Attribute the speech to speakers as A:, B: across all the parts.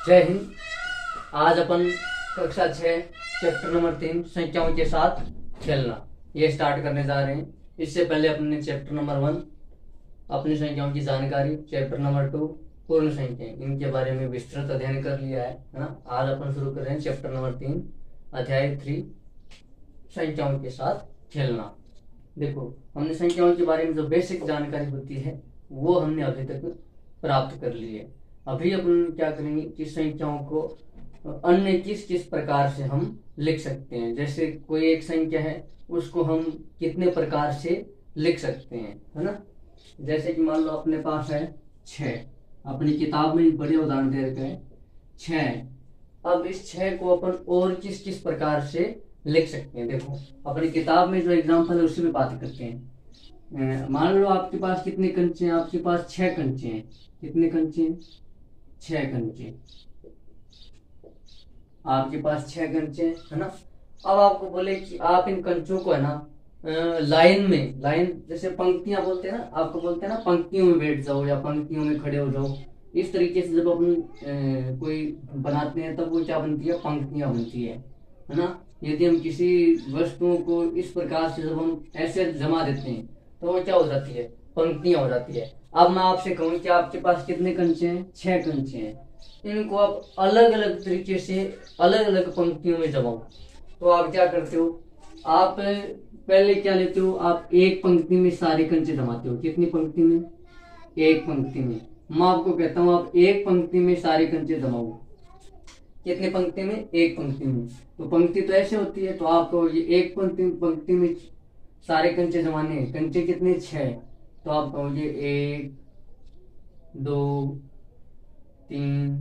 A: जय हिंद। आज अपन कक्षा 6 चैप्टर नंबर 3 संख्याओं के साथ खेलना ये स्टार्ट करने जा रहे हैं। इससे पहले अपने चैप्टर नंबर 1 अपनी संख्याओं की जानकारी, चैप्टर नंबर 2 पूर्ण संख्याएं, इनके बारे में विस्तृत अध्ययन कर लिया है ना। आज अपन शुरू कर रहे हैं चैप्टर नंबर 3 अध्याय 3 संख्याओं के साथ खेलना। देखो, हमने संख्याओं के बारे में जो बेसिक जानकारी होती है वो हमने अभी तक प्राप्त कर ली है। अभी अपन क्या करेंगे कि संख्याओं को अन्य किस किस प्रकार से हम लिख सकते हैं। जैसे कोई एक संख्या है उसको हम कितने प्रकार से लिख सकते हैं, है ना। जैसे कि मान लो अपने पास है 6, अपनी किताब में बड़े उदाहरण दे रखे हैं 6। अब इस 6 को अपन और किस किस प्रकार से लिख सकते हैं। देखो, अपनी किताब में जो एग्जाम्पल है उसी में बात करते हैं। मान लो आपके पास कितने कंचे हैं, आपके पास 6 कंचे हैं। कितने कंचे हैं? 6 कंचे। आपके पास 6 कंचे है ना। अब आपको बोले कि आप इन कंचों को है ना लाइन में, लाइन जैसे पंक्तियां बोलते हैं ना, आपको बोलते हैं ना पंक्तियों में बैठ जाओ या पंक्तियों में खड़े हो जाओ। इस तरीके से जब अपन कोई बनाते हैं तब वो क्या बनती है? पंक्तियां बनती है ना। यदि हम किसी वस्तुओं को इस प्रकार से जब हम ऐसे जमा देते हैं तो वो क्या हो जाती है? पंक्तियां हो जाती है। अब मैं आपसे कहूँ कि आपके पास कितने कंचे हैं? 6 कंचे हैं। इनको आप अलग अलग तरीके से अलग अलग पंक्तियों में जमाओ। तो आप क्या करते हो? आप पहले क्या लेते हो? आप एक पंक्ति में सारे कंचे जमाते हो। कितनी पंक्ति में? एक पंक्ति में। मैं आपको कहता हूँ आप एक पंक्ति में सारे कंचे जमाओ। कितने पंक्ति में? एक पंक्ति में। तो पंक्ति तो ऐसे होती है, तो आपको ये एक पंक्ति में सारे कंचे जमाने हैं। कंचे कितने? 6। तो आप कहोगे 1 2 3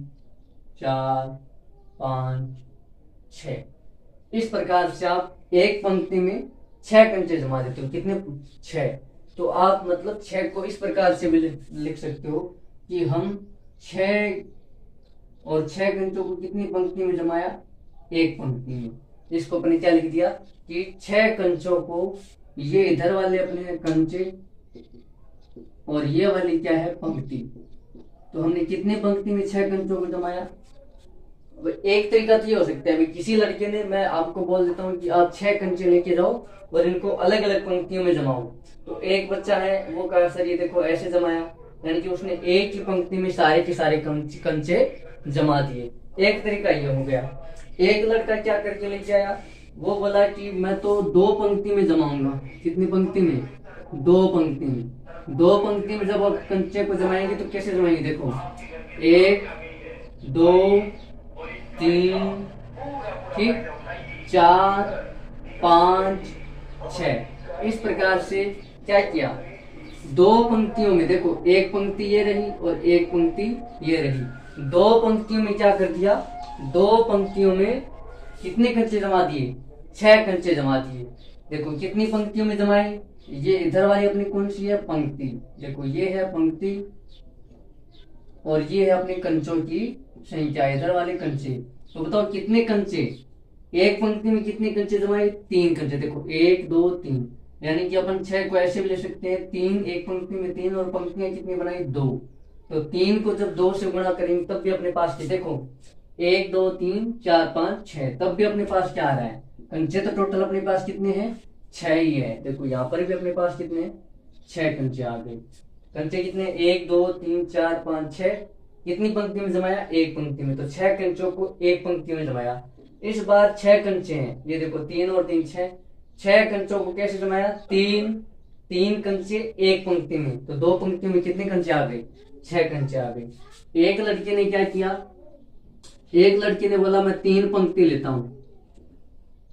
A: 4 5 6। इस प्रकार से आप एक पंक्ति में 6 कंचे जमा देते हो। कितने? 6। तो आप मतलब 6 को इस प्रकार से भी लिख सकते हो कि हम 6 और 6 कंचों को कितनी पंक्ति में जमाया? एक पंक्ति में। इसको अपने क्या लिख दिया कि 6 कंचों को, ये इधर वाले अपने कंचे और ये वाली क्या है? पंक्ति। तो हमने कितने पंक्ति में 6 कंचों को जमाया? एक तरीका तो ये हो सकता है, किसी लड़के ने, मैं आपको बोल देता हूँ कि आप 6 कंचे लेके जाओ और इनको अलग अलग पंक्तियों में जमाओ। तो एक बच्चा है वो कहा सर ये देखो ऐसे जमाया, यानी कि उसने एक ही पंक्ति में सारे के सारे कंचे जमा दिए। एक तरीका ये हो गया। एक लड़का क्या करके लेके आया, वो बोला कि मैं तो 2 पंक्ति में जमाऊंगा। कितनी पंक्ति में? 2 पंक्ति में। 2 पंक्ति में जब आप कंचे को जमाएंगे तो कैसे जमाएंगे? देखो 1 2 3 ठीक 4 5 6। इस प्रकार से क्या किया? 2 पंक्तियों में, देखो एक पंक्ति ये रही और एक पंक्ति ये रही। 2 पंक्तियों में क्या कर दिया? 2 पंक्तियों में कितने कंचे जमा दिए? 6 कंचे जमा दिए। देखो कितनी पंक्तियों में जमाए? ये इधर वाली अपनी कौन सी है? पंक्ति। देखो ये है पंक्ति और ये है अपने कंचों की संख्या, इधर वाले कंचे। तो बताओ कितने कंचे? एक पंक्ति में कितने कंचे जमाए? 3 कंचे। देखो 1 2 3, यानी कि अपन 6 को ऐसे भी ले सकते हैं 3, एक पंक्ति में 3 और पंक्तियां कितनी बनाई? 2। तो 3 को जब 2 से गुणा करेंगे तब भी अपने पास देखो 1 2 3 4 5 6, तब भी अपने पास क्या आ रहा है? कंचे तो टोटल अपने पास कितने हैं? 6 ही है। देखो यहाँ पर भी अपने पास कितने? 6 कंचे आ गए। कंचे कितने? 1 2 3 4 5 6। कितनी पंक्ति में जमाया? एक पंक्ति में। तो 6 कंचों को एक पंक्ति में जमाया। इस बार 6 कंचे हैं, ये देखो 3 और 3 6। 6 कंचों को कैसे जमाया? 3 कंचे एक पंक्ति में। तो 2 पंक्तियों में कितने कंचे आ गए? 6 कंचे आ गए। एक लड़के ने क्या किया? एक लड़के ने बोला मैं 3 पंक्ति लेता हूं।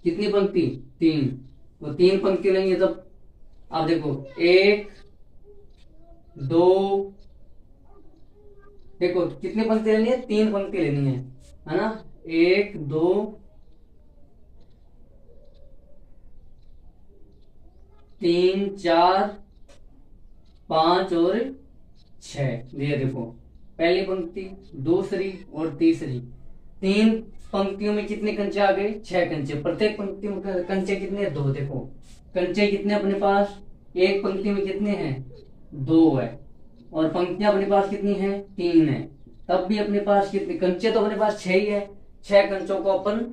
A: कितनी पंक्ति? 3। तो 3 पंक्ति लेंगे तब आप देखो 1 2, देखो कितनी पंक्ति लेनी है? 3 पंक्ति लेनी है ना। 1 2 3 4 5 और 6। ये देखो पहली पंक्ति, दूसरी और तीसरी। 3 पंक्तियों में कितने कंचे आ गए? 6 कंचे। प्रत्येक पंक्ति में कंचे कितने? 2। देखो कंचे कितने अपने पास? एक पंक्ति में कितने हैं? 2 है। और पंक्तियां अपने पास कितनी हैं? 3 है। तब भी अपने पास कितने कंचे, तो अपने पास 6 ही है। 6 कंचों को अपन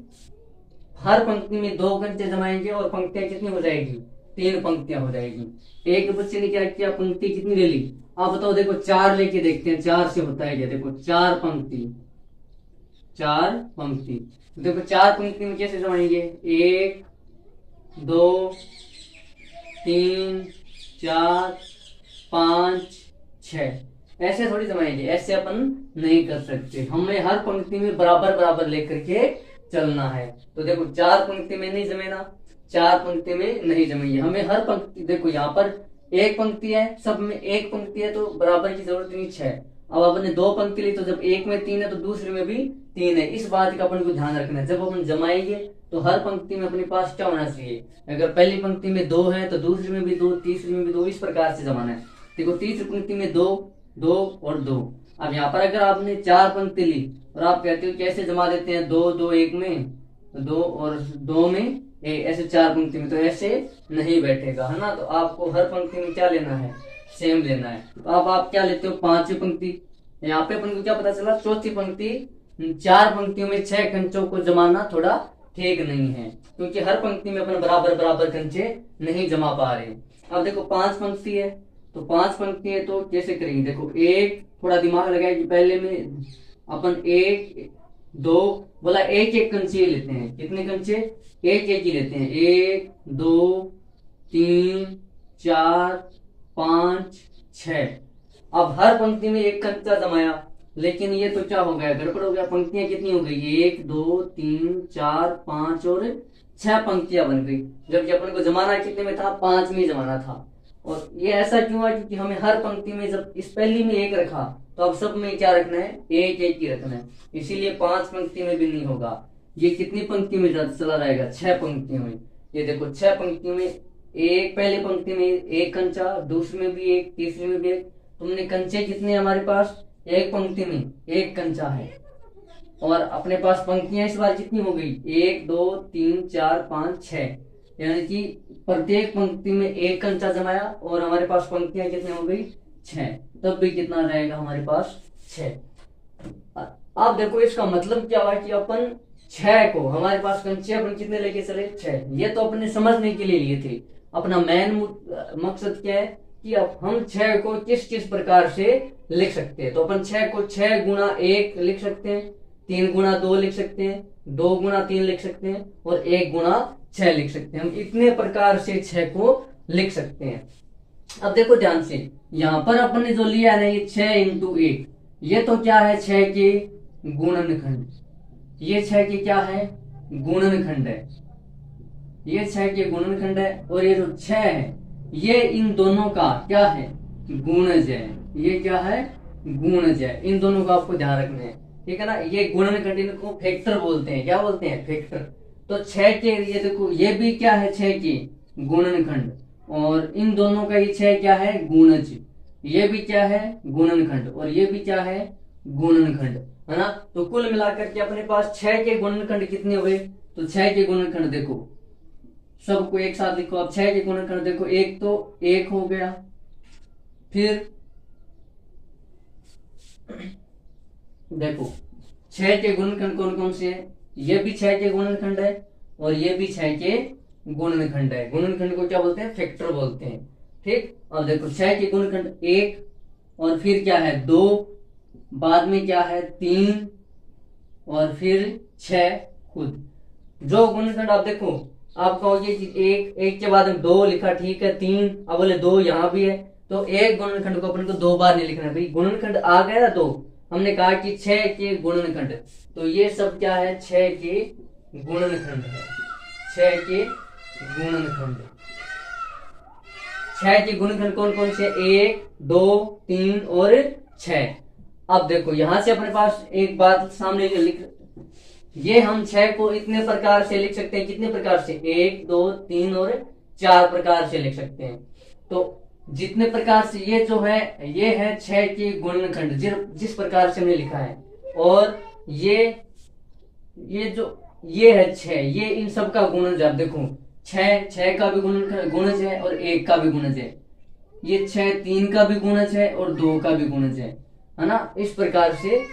A: हर पंक्ति में 2 कंचे जमाएंगे और पंक्तियां कितनी हो जाएगी, 3 पंक्तियां हो जाएगी। एक बच्चे ने क्या किया, पंक्ति कितनी ले ली, आप बताओ। देखो 4 लेके देखते हैं, 4 से होता है क्या, देखो 4 पंक्ति, 4 पंक्ति। देखो 4 पंक्ति में कैसे जमाएंगे, 1 2 3 4 5 6, ऐसे थोड़ी जमाएंगे, ऐसे अपन नहीं कर सकते। हमें हर पंक्ति में बराबर बराबर लेकर के चलना है। तो देखो 4 पंक्ति में नहीं जमेना, 4 पंक्ति में नहीं जमेंगे। हमें हर पंक्ति, देखो यहाँ पर 1 पंक्ति है, सब में 1 पंक्ति है, तो बराबर की जरूरत नहीं 6। अब अपन ने 2 पंक्ति ली, तो जब एक में 3 है तो दूसरे में भी 3 है। इस बात का अपन को ध्यान रखना है। जब अपन जमाएंगे तो हर पंक्ति में अपने पास क्या होना चाहिए, अगर पहली पंक्ति में 2 है तो दूसरी में भी 2, तीसरी में भी 2, इस प्रकार से जमाना है। देखो तीसरी पंक्ति में 2 2 और 2। अब यहाँ पर अगर आपने 4 पंक्ति ली और आप कहते हो कैसे जमा देते हैं, 2 2 1 में, 2 और 2 में ऐसे 4 पंक्ति में, तो ऐसे नहीं बैठेगा, है ना। तो आपको हर पंक्ति में क्या लेना है, सेम लेना है। तो अब आप क्या लेते हो, 5वीं पंक्ति। यहाँ पे अपन को क्या पता चला, चौथी पंक्ति 4 पंक्तियों में 6 कंचों को जमाना थोड़ा ठीक नहीं है, क्योंकि हर पंक्ति में अपन बराबर बराबर कंचे नहीं जमा पा रहे। अब देखो 5 पंक्ति है, तो 5 पंक्ति है तो कैसे करेंगे, देखो एक थोड़ा दिमाग लगाए कि पहले में अपन 1 2 बोला, एक एक कंचे लेते हैं। कितने कंचे, एक एक ही लेते हैं, 1 2 3 4 5 6। अब हर पंक्ति में एक कंचा जमाया, लेकिन ये तो क्या हो गया, गड़बड़ हो गया। पंक्तियां कितनी हो गई, 1 2 3 4 5 और 6 पंक्तियां बन गई, जबकि अपन को जमाना कितने में था, 5 में जमाना था। और ये ऐसा क्यों है, क्योंकि हमें हर पंक्ति में जब इस पहली में 1 रखा, तो अब सब में क्या रखना है, 1 1 ही रखना है। इसीलिए 5 पंक्ति में भी नहीं होगा। ये कितनी पंक्ति में चला जाएगा, 6 पंक्तियों में। ये देखो 6 पंक्तियों में एक, पहले पंक्ति में 1 कंचा, दूसरी में भी 1, तीसरी में भी 1। तुमने कंचे कितने हमारे पास, एक पंक्ति में 1 कंचा है, और अपने पास पंक्तियां इस बार कितनी हो गई, 1 2 3 4 5 6, यानी कि प्रत्येक पंक्ति में 1 कंचा जमाया और हमारे पास पंक्तियां कितनी हो गई, 6। तब भी कितना रहेगा हमारे पास, 6। अब देखो इसका मतलब क्या हुआ कि अपन 6 को, हमारे पास कंचे अपन कितने लेके चले, 6। ये तो अपने समझने के लिए लिए थे। अपना मेन मकसद क्या है कि अब हम 6 को किस किस प्रकार से लिख सकते हैं। तो अपन 6 को 6 गुणा 1 लिख सकते हैं, 3 गुणा 2 लिख सकते हैं, 2 गुणा 3 लिख सकते हैं, और 1 गुणा 6 लिख सकते हैं। हम इतने प्रकार से 6 को लिख सकते हैं। अब देखो ध्यान से, यहाँ पर अपन ने जो लिया है ना, ये 6 इंटू 1, ये तो क्या है, 6 के गुणनखंड। ये 6 के क्या है, गुणनखंड है। ये 6 के गुणनखंड है, और ये जो 6 है ये इन दोनों का क्या है, गुणज है। ये क्या है, गुणज है। इन दोनों का आपको ध्यान रखना है, ठीक है ना। ये गुणनखंड, इनको फैक्टर बोलते हैं। क्या बोलते हैं, फैक्टर। तो 6 के, ये देखो ये भी क्या है, 6 के गुणनखंड, और इन दोनों का ये 6 क्या है, गुणज। ये भी क्या है, गुणनखंड, और ये भी क्या है, गुणनखंड, है ना। तो कुल मिलाकर के अपने पास 6 के गुणनखंड कितने हुए, तो 6 के गुणनखंड देखो, सबको एक साथ लिखो। अब 6 के गुणनखंड देखो, एक तो 1 हो गया, फिर देखो 6 के गुणनखंड कौन कौन से हैं, ये भी 6 के गुणनखंड है, और ये भी 6 के गुणनखंड है। गुणनखंड को क्या बोलते हैं, फैक्टर बोलते हैं, ठीक। अब देखो 6 के गुणनखंड 1, और फिर क्या है 2, बाद में क्या है 3, और फिर 6 खुद। जो गुणनखंड आप देखो, आप कहोगे कि एक के बाद में 2 लिखा, ठीक है, 3, अब बोले 2 यहाँ भी है, तो एक गुणनखंड को अपन को 2 बार नहीं लिखना भाई। गुणनखंड आ गया ना 2, हमने कहा कि 6 के गुणनखंड, तो ये सब क्या है, 6 के गुणनखंड है। 6 के गुणनखंड, 6 के गुणनखंड कौन कौन से, 1 2 3 और 6। अब देखो यहां से अपने पास एक बात सामने लिख, ये हम 6 को इतने प्रकार से लिख सकते हैं। कितने प्रकार से, 1 2 3 और 4 प्रकार से लिख सकते हैं। तो जितने प्रकार से ये जो है, ये है 6 के गुणनखंड, जिस प्रकार से हमने लिखा है। और ये जो ये है 6, ये इन सब का गुणज। आप देखो 6 का भी गुणज है, और 1 का भी गुणज है। ये 6 3 का भी गुणज है, और 2 का भी गुणज है ना। इस प्रकार से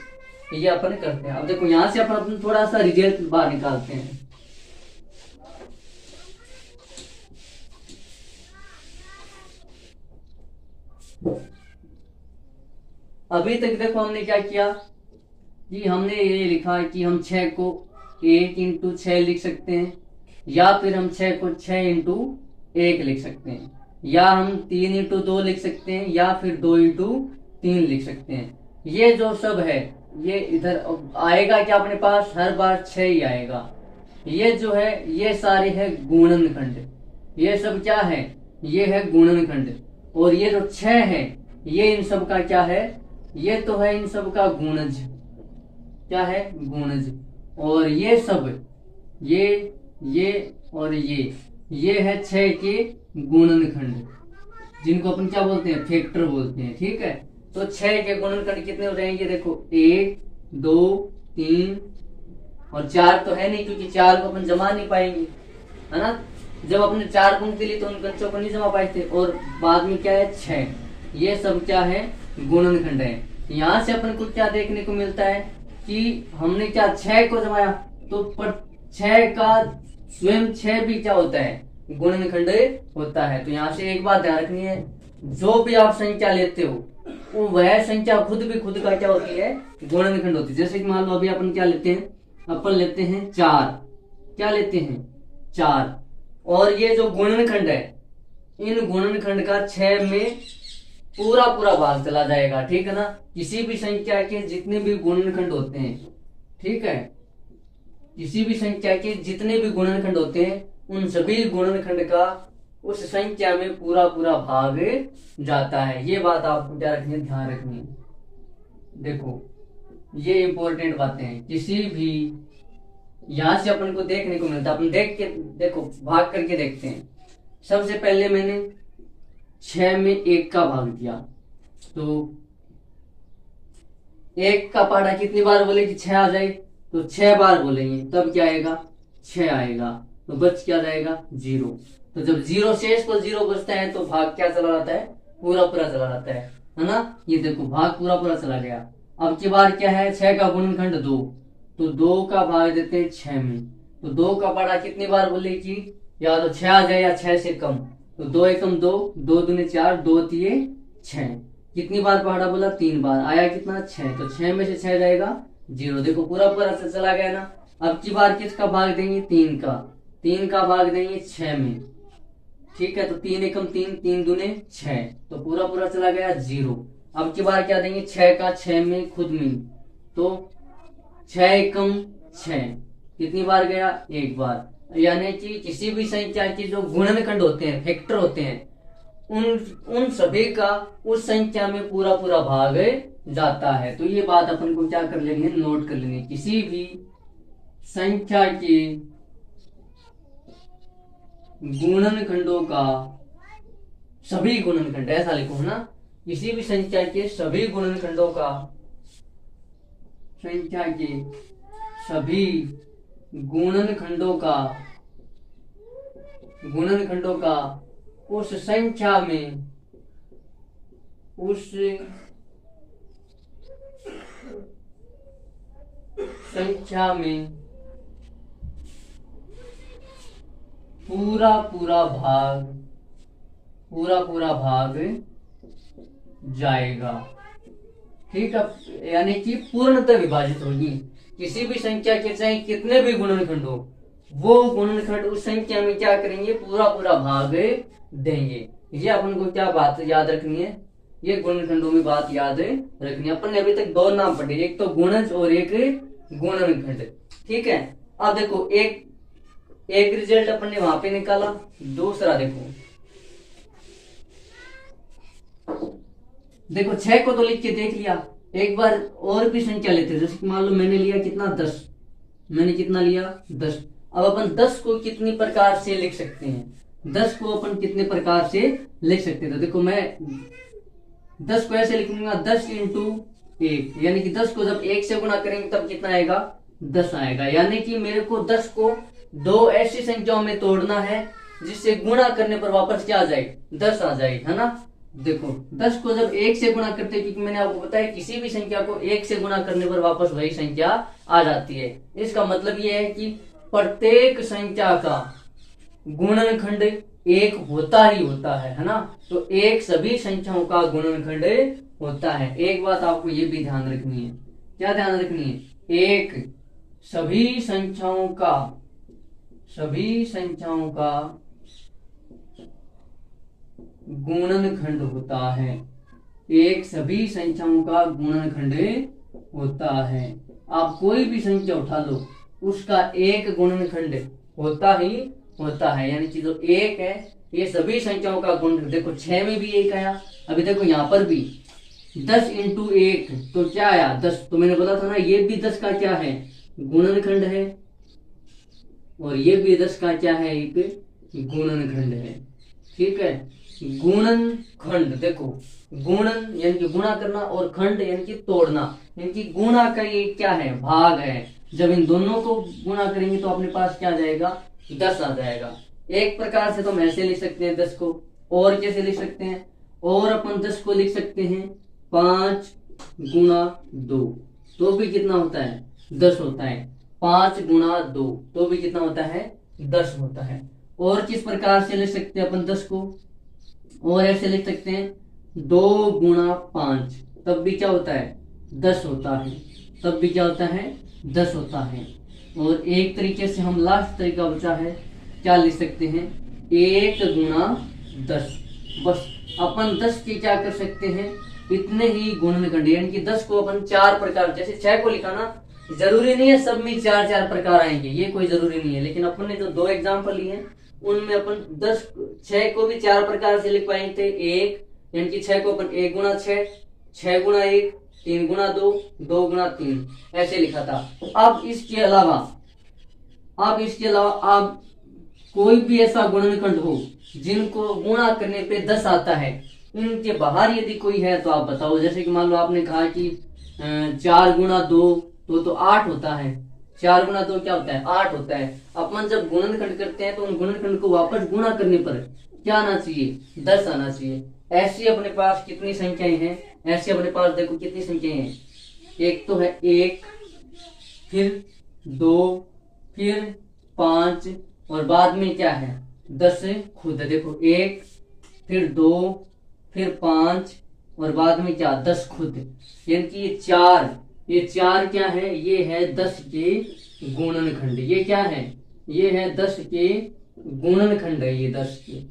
A: ये अपन करते हैं। अब देखो यहाँ से अपन थोड़ा सा रिजल्ट बाहर निकालते हैं। अभी तक देखो हमने क्या किया कि हमने ये लिखा है कि हम 6 को 1 इंटू 6 लिख सकते हैं, या फिर हम 6 को 6 इंटू 1 लिख सकते हैं, या हम 3 इंटू 2 लिख सकते हैं, या फिर 2 इंटू 3 लिख सकते हैं। ये जो सब है ये इधर आएगा क्या अपने पास, हर बार 6 ही आएगा। ये जो है ये सारे है गुणनखंड, ये सब क्या है, ये है गुणनखंड। और ये जो 6 है ये इन सब का क्या है, ये तो है इन सब का गुणज, क्या है, गुणज। और ये सब ये और ये है 6 के गुणनखंड, जिनको अपन क्या बोलते हैं, फैक्टर बोलते हैं। ठीक है, तो 6 के गुणनखंड कितने हो जाएंगे, देखो 1 2 3 और 4 तो है नहीं, क्योंकि 4 को अपन जमा नहीं पाएंगे, है ना। जब अपने 4 पंक्ति ली तो उन कंचों को नहीं जमा पाए थे। और बाद में क्या है 6, ये सब क्या है, गुणनखंड है। यहाँ से अपन को क्या देखने को मिलता है कि हमने क्या 6 को जमाया, तो पर 6 का स्वयं 6 भी क्या होता है, गुणनखंड होता है। तो यहाँ से एक बात ध्यान रखनी है, जो भी आप संख्या लेते हो वो वह संख्या खुद का क्या होती है, गुणनखंड होती है। जैसे कि मान लो अभी अपन क्या लेते हैं, अपन लेते हैं 4, क्या लेते हैं 4, और ये जो गुणनखंड है इन गुणनखंड का 6 में पूरा भाग चला जाएगा। ठीक है ना, किसी भी संख्या के जितने भी गुणनखंड होते हैं, ठीक है, किसी भी संख्या के जितने भी गुणनखंड होते हैं उन सभी गुणनखंड का उस संख्या में पूरा भाग जाता है। ये बात आपको क्या रखनी है, ध्यान रखनी है। देखो ये इंपॉर्टेंट बातें हैं, किसी भी यहां से अपन को देखने को मिलता है। अपन देख के देखो, भाग करके देखते हैं। सबसे पहले मैंने 6 में 1 का भाग दिया, तो 1 का पहाड़ा कितनी बार बोले कि 6 आ जाए, तो 6 बार बोलेंगे तब क्या आएगा, 6 आएगा। तो बच क्या जाएगा, 0। तो जब 0 शेष को 0 बचता है तो भाग क्या चला जाता है, पूरा चला जाता है ना। ये देखो भाग पूरा चला गया। अब की बार क्या है, 6 का गुणनखंड 2, तो 2 का भाग देते हैं 6 में। तो 2 का पहाड़ा कितनी बार बोले कि या तो 6 आ जाए या 6 से कम, तो 2 एकम 2, 2 दूनी 4, 2 तिये 6। कितनी बार पहाड़ा बोला, 3 बार, आया कितना 6, तो 6 में से 6 जाएगा 0। देखो पूरा से चला गया ना। अब की बार किसका भाग देंगे, 3 का भाग देंगे 6 में। ठीक है, तो 3 एकम 3, 3 दूने 6, तो पूरा चला गया 0। अब की बार क्या देंगे, 6 का 6 में खुद में, तो 6 एकम 6, कितनी बार गया, 1 बार। यानी कि किसी भी संख्या के जो गुणनखंड होते हैं, फैक्टर होते हैं, उन सभी का उस संख्या में पूरा भाग जाता है। तो ये बात अपन को क्या कर लेनी है, नोट कर लेनी है। किसी भी संख्या के गुणनखंडों का, सभी गुणनखंड ऐसा लिखो है ना, किसी भी संख्या के सभी गुणनखंडों का, संख्या के सभी गुणनखंडों का उस संख्या में पूरा भाग जाएगा। ठीक है, यानी कि पूर्णतः विभाजित होगी। किसी भी संख्या के चाहे कितने भी गुणनखंड हो, वो गुणनखंड उस संख्या में क्या करेंगे, पूरा भाग देंगे। ये अपन को क्या बात याद रखनी है, ये गुणनखंडों में बात याद रखनी है। अपन ने अभी तक 2 नाम पढ़े, एक तो गुणज और एक गुणनखंड। ठीक है, अब देखो एक रिजल्ट अपन ने वहां पे निकाला, दूसरा देखो 6 को तो लिख के देख लिया। एक बार और भी संख्या लेते हैं, जैसे मान लो मैंने लिया कितना 10, मैंने कितना लिया 10। अब अपन 10 को कितनी प्रकार से लिख सकते हैं, 10 को अपन कितने प्रकार से लिख सकते हैं। तो देखो मैं 10 को ऐसे लिखूंगा, 10 इंटू 1, यानी कि 10 को जब 1 से गुणा करेंगे तब कितना आएगा, 10 आएगा। यानी कि मेरे को 10 को 2 ऐसी संख्याओं में तोड़ना है जिससे गुणा करने पर वापस क्या आ जाए, 10 आ जाए, है ना। देखो 10 को जब 1 से गुणा करते हैं, क्योंकि मैंने आपको बताया किसी भी संख्या को 1 से गुणा करने पर वापस वही संख्या आ जाती है। इसका मतलब ये है कि प्रत्येक संख्या का गुणनखंड 1 होता ही होता है ना। तो 1 सभी संख्याओं का गुणनखंड होता है। एक बात आपको ये भी ध्यान रखनी है, क्या ध्यान रखनी है, 1 सभी संख्याओं का गुणनखंड होता है। 1 सभी संख्याओं का गुणनखंड होता है। आप कोई भी संख्या उठा लो, उसका एक गुणनखंड होता ही होता है। यानी कि जो 1 है ये सभी संख्याओं का गुणनखंड। देखो 6 में भी 1 आया, अभी देखो यहाँ पर भी 10 इंटू 1 तो क्या आया 10। तो मैंने बोला था ना ये भी 10 का क्या है, गुणनखंड है, और ये भी 10 का क्या है, एक गुणनखंड है। ठीक है, गुणनखंड। देखो गुणन यानी कि गुणा करना, और खंड यानी कि तोड़ना, यानी कि गुणा का ये क्या है, भाग है। जब इन दोनों को गुणा करेंगे तो अपने पास क्या जाएगा, 10 आ जाएगा। एक प्रकार से तो हम ऐसे लिख सकते हैं 10 को, और कैसे लिख सकते हैं, और अपन 10 को लिख सकते हैं 5 गुणा 2, तो भी कितना होता है, 10 होता है। 5 गुणा 2 तो भी कितना होता है, 10 होता है। और किस प्रकार से लिख सकते हैं अपन 10 को, और ऐसे लिख सकते हैं 2 गुणा 5, तब भी क्या होता है, 10 होता है। तब भी क्या होता है, 10 होता है। और एक तरीके से हम लास्ट तरीका बचा है, क्या लिख सकते हैं, 1 गुणा 10। बस अपन 10 के क्या कर सकते हैं, इतने ही गुणनखंड, यानी कि 10 को अपन 4 प्रकार, जैसे 6 को लिखा ना, जरूरी नहीं है सब में 4-4 प्रकार आएंगे, ये कोई जरूरी नहीं है। लेकिन अपन ने जो 2 एग्जाम्पल लिए हैं उनमें अपन 6 को भी 4 प्रकार से लिख पाए थे। 1 यानी कि 6 को अपन 1 गुणा 6, 6 गुणा 1, 3 गुणा 2, 2 गुणा 3 ऐसे लिखा था। अब इसके अलावा आप कोई भी ऐसा गुणनखंड हो जिनको गुणा करने पे 10 आता है, इनके बाहर यदि कोई है तो आप बताओ। जैसे कि मान लो आपने कहा कि 4 गुणा 2 तो 8 होता है। 4 गुणा 2 क्या होता है, 8 होता है। अपन जब गुणनखंड करते हैं तो उन गुणनखंड को वापस गुणा करने पर क्या आना चाहिए, 10 आना चाहिए। ऐसी अपने पास कितनी संख्याएं हैं, ऐसे अपने पास देखो कितनी संख्याएं हैं। एक तो है 1, फिर 2, फिर 5, और बाद में क्या है 10 खुद। देखो 1, फिर 2, फिर 5, और बाद में क्या 10 खुद। यानी कि ये चार क्या है, ये है 10 के गुणनखंड। ये क्या है, ये है 10 के गुणनखंड है, ये 10 के।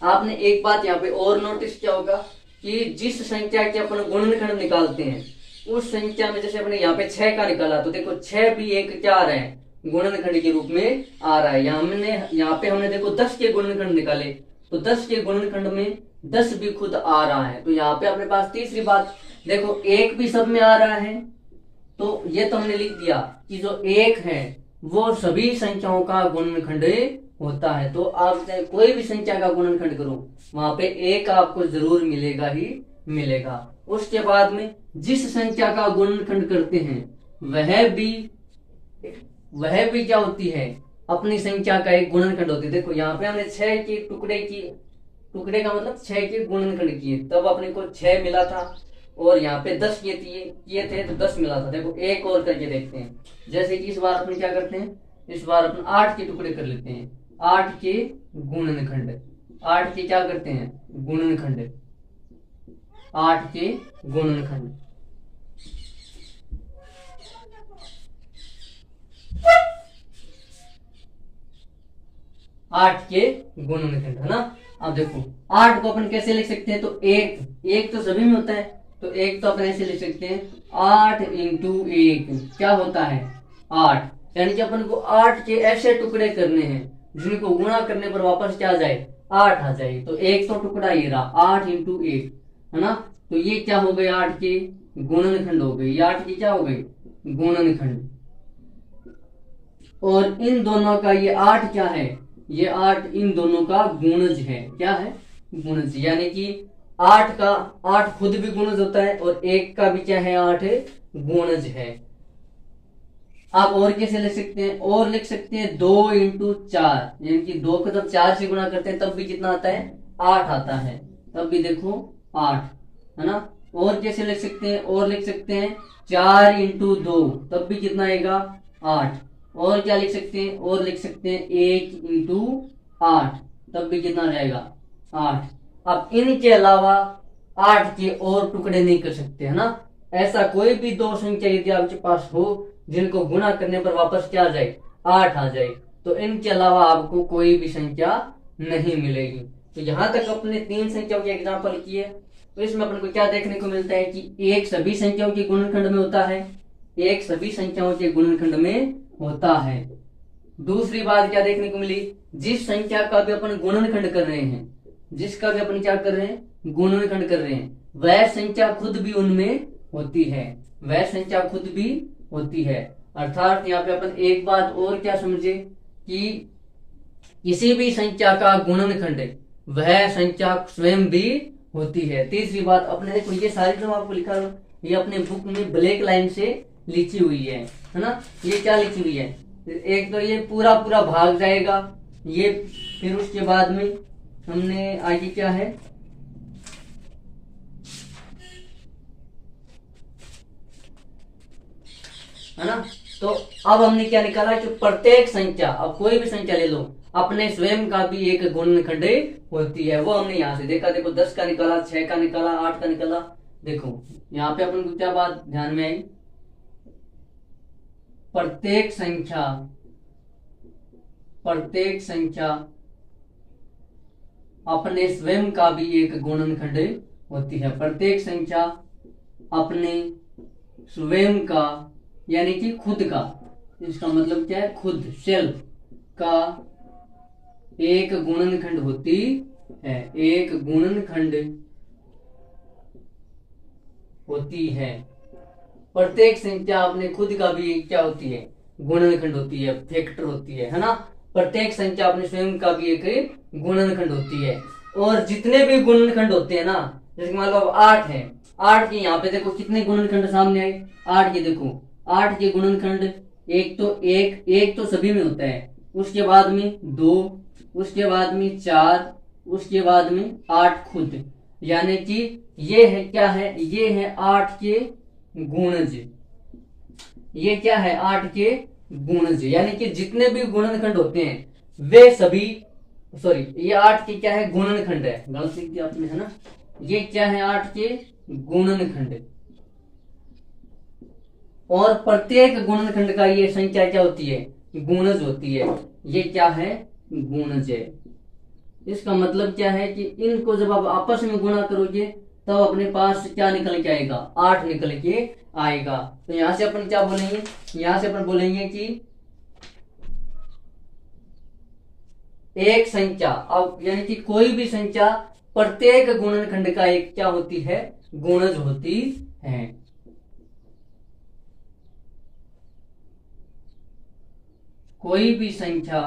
A: आपने एक बात यहाँ पे और नोटिस किया होगा कि जिस संख्या के अपन गुणनखंड निकालते हैं उस संख्या में, जैसे अपने यहाँ पे 6 का निकाला तो देखो 6 भी एक क्या आ रहा है, गुणनखंड के रूप में आ रहा है। यहाँ पे हमने देखो 10 के गुणनखंड निकाले तो 10 के गुणनखंड में 10 भी खुद आ रहा है। तो यहाँ पे अपने पास तीसरी बात देखो 1 भी सब में आ रहा है। तो ये तो हमने लिख दिया कि जो 1 है वो सभी संख्याओं का गुणनखंड होता है। तो आप चाहे कोई भी संख्या का गुणनखंड करो वहां पे 1 आपको जरूर मिलेगा ही मिलेगा। उसके बाद में जिस संख्या का गुणनखंड करते हैं वह भी क्या होती है, अपनी संख्या का एक गुणनखंड होती है। देखो यहाँ पे हमने 6 के टुकड़े का मतलब 6 के गुणनखंड किए, तब अपने को 6 मिला था, और यहाँ पे 10 किए थे तो 10 मिला था। देखो एक और करके देखते हैं। जैसे कि इस बार अपन क्या करते हैं, इस बार अपन 8 के टुकड़े कर लेते हैं। 8 के गुणनखंड, 8 के क्या करते हैं, गुणनखंड, 8 के गुणनखंड। आठ के गुणनखंड है ना। अब देखो 8 को अपन कैसे लिख सकते हैं, तो एक तो सभी में होता है, तो एक तो अपन ऐसे लिख सकते हैं 8 इंटू 1 क्या होता है 8। यानी कि अपन को 8 के ऐसे टुकड़े करने हैं जिनको गुणा करने पर वापस क्या आ जाए, 8 आ जाए। तो एक तो टुकड़ा ये रहा 8 इंटू 1 है ना। तो ये क्या हो गए, 8 के गुणनखंड हो गए। ये 8 की क्या हो गई, गुणनखंड। और इन दोनों का ये 8 क्या है, ये 8 इन दोनों का गुणज है। क्या है, गुणज। यानी कि 8 खुद भी गुणज होता है और 1 का भी क्या है, 8 गुणज है। आप और कैसे लिख सकते हैं, और लिख सकते हैं 2 इंटू 4, यानी कि 2 को जब 4 से गुणा करते हैं तब भी कितना आता है, 8 आता है तब भी देखो 8, है ना। और कैसे लिख सकते हैं, और लिख सकते हैं 4 इंटू 2, तब भी कितना आएगा 8। और क्या लिख सकते हैं, और लिख सकते हैं 1 इंटू 8, तब भी कितना आ जाएगा 8। अब इनके अलावा 8 के और टुकड़े नहीं कर सकते, है ना। ऐसा कोई भी दो संख्या यदि आपके पास हो जिनको गुणा करने पर वापस क्या आ जाए 8 आ जाए, तो इनके अलावा आपको कोई भी संख्या नहीं मिलेगी। तो यहां तक अपने 3 संख्याओं के एग्जाम्पल किए। तो इसमें अपन को क्या देखने को मिलता है कि एक सभी संख्याओं के गुणनखंड में होता है, एक सभी संख्याओं के गुणनखंड में होता है। दूसरी बात क्या देखने को मिली, जिस संख्या का भी अपन गुणनखंड कर रहे हैं, जिसका भी अपन क्या कर रहे हैं गुणनखंड कर रहे हैं, वह संख्या खुद भी उनमें होती है, वह संख्या खुद भी होती है। अर्थात यहाँ पे अपन एक बात और क्या समझे कि किसी भी संख्या का गुणनखंड वह संख्या स्वयं भी होती है। तीसरी बात अपने देखो, ये सारी जो आपको लिखा है ये अपने बुक में ब्लैक लाइन से लिखी हुई है ना। ये क्या लिखी हुई है, एक तो ये पूरा पूरा भाग जाएगा ये, फिर उसके बाद में हमने आगे क्या है, है ना। तो अब हमने क्या निकाला कि प्रत्येक संख्या, अब कोई भी संख्या ले लो, अपने स्वयं का भी एक गुणनखंड होती है। वो हमने यहाँ से देखा, देखो 10 का निकाला, 6 का निकाला, 8 का निकाला। देखो यहाँ पे अपन को क्या बात ध्यान में आई, प्रत्येक संख्या अपने स्वयं का भी एक गुणनखंड होती है। प्रत्येक संख्या अपने स्वयं का यानी कि खुद का, इसका मतलब क्या है, खुद सेल्फ का एक गुणनखंड होती है, एक गुणनखंड होती है। प्रत्येक संख्या अपने खुद का भी क्या होती है, गुणनखंड होती है, फैक्टर होती है ना। प्रत्येक संख्या अपने स्वयं का भी एक गुणनखंड होती है। और जितने भी गुणनखंड होते हैं ना, जैसे मान लो 8 है, 8 के यहाँ पे देखो कितने गुणनखंड सामने आए, 8 के देखो, 8 के गुणनखंड एक तो सभी में होता है, उसके बाद में 2, उसके बाद में 4, उसके बाद में 8 खुद, यानी कि ये है क्या है, ये है 8 के गुणज, ये क्या है 8 के गुणज, यानी कि जितने भी गुणनखंड होते हैं वे सभी, सॉरी ये 8 के क्या है गुणनखंड है, गलत लिख दिया आपने, है ना। ये क्या है 8 के गुणनखंड, और प्रत्येक गुणनखंड का ये संख्या क्या होती है, गुणज होती है। ये क्या है, गुणज है। इसका मतलब क्या है कि इनको जब आप आपस में गुणा करोगे तब अपने पास क्या निकल के आएगा, 8 निकल के आएगा। तो यहां से अपन क्या बोलेंगे, यहां से अपन बोलेंगे कि एक संख्या, अब यानी कि कोई भी संख्या प्रत्येक गुणनखंड का एक क्या होती है, गुणज होती है। कोई भी संख्या,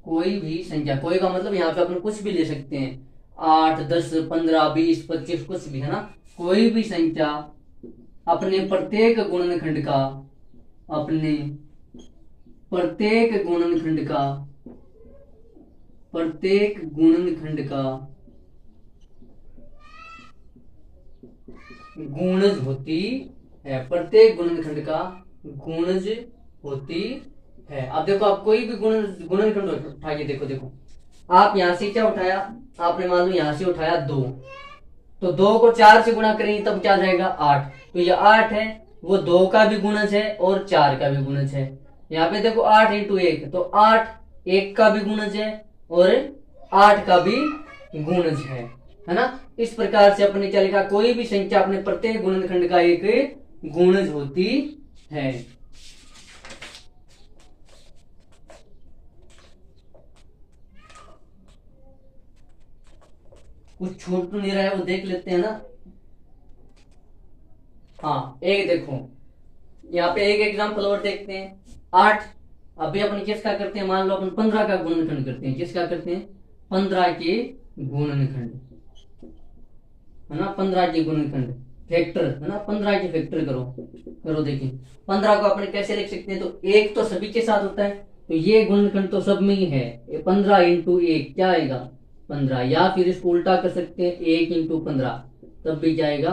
A: कोई का मतलब यहाँ पे अपन कुछ भी ले सकते हैं, 8, 10, 15, 20, 25 कुछ भी, है ना। कोई भी संख्या अपने प्रत्येक गुणनखंड का, अपने प्रत्येक गुणनखंड का गुणज होती है, प्रत्येक गुणनखंड का गुणज होती है। अब देखो आप कोई भी गुणनखंड उठाइए, देखो आप यहां से क्या उठाया, आपने मान लो यहां से उठाया 2, तो 2 को 4 से गुणा करेंगे तब क्या जाएगा 8, तो ये 8 है, वो 2 का भी गुणज है और 4 का भी गुणज है। यहाँ पे देखो 8 इंटू 1, तो 8 1 का भी गुणज है और 8 का भी गुणज है ना। इस प्रकार से अपने क्या लिखा, कोई भी संख्या अपने प्रत्येक गुणनखंड का एक गुणज होती है। कुछ छूट तो नहीं रहा है, वो देख लेते हैं ना। हाँ एक देखो, यहाँ पे एक एग्जांपल और देखते हैं, 8। अभी अपन किसका करते हैं, मान लो अपन 15 का गुणनखंड करते हैं, किसका करते हैं, 15 के गुणनखंड, है ना। 15 के गुणनखंड फैक्टर, है ना, 15 के फैक्टर करो देखिए 15 को अपन कैसे लिख सकते हैं, तो एक तो सभी के साथ होता है, तो ये गुणनखंड तो सब में ही है, 15 इंटू 1 क्या आएगा 15, या फिर इसको उल्टा कर सकते हैं 1 इंटू 15, तब भी जाएगा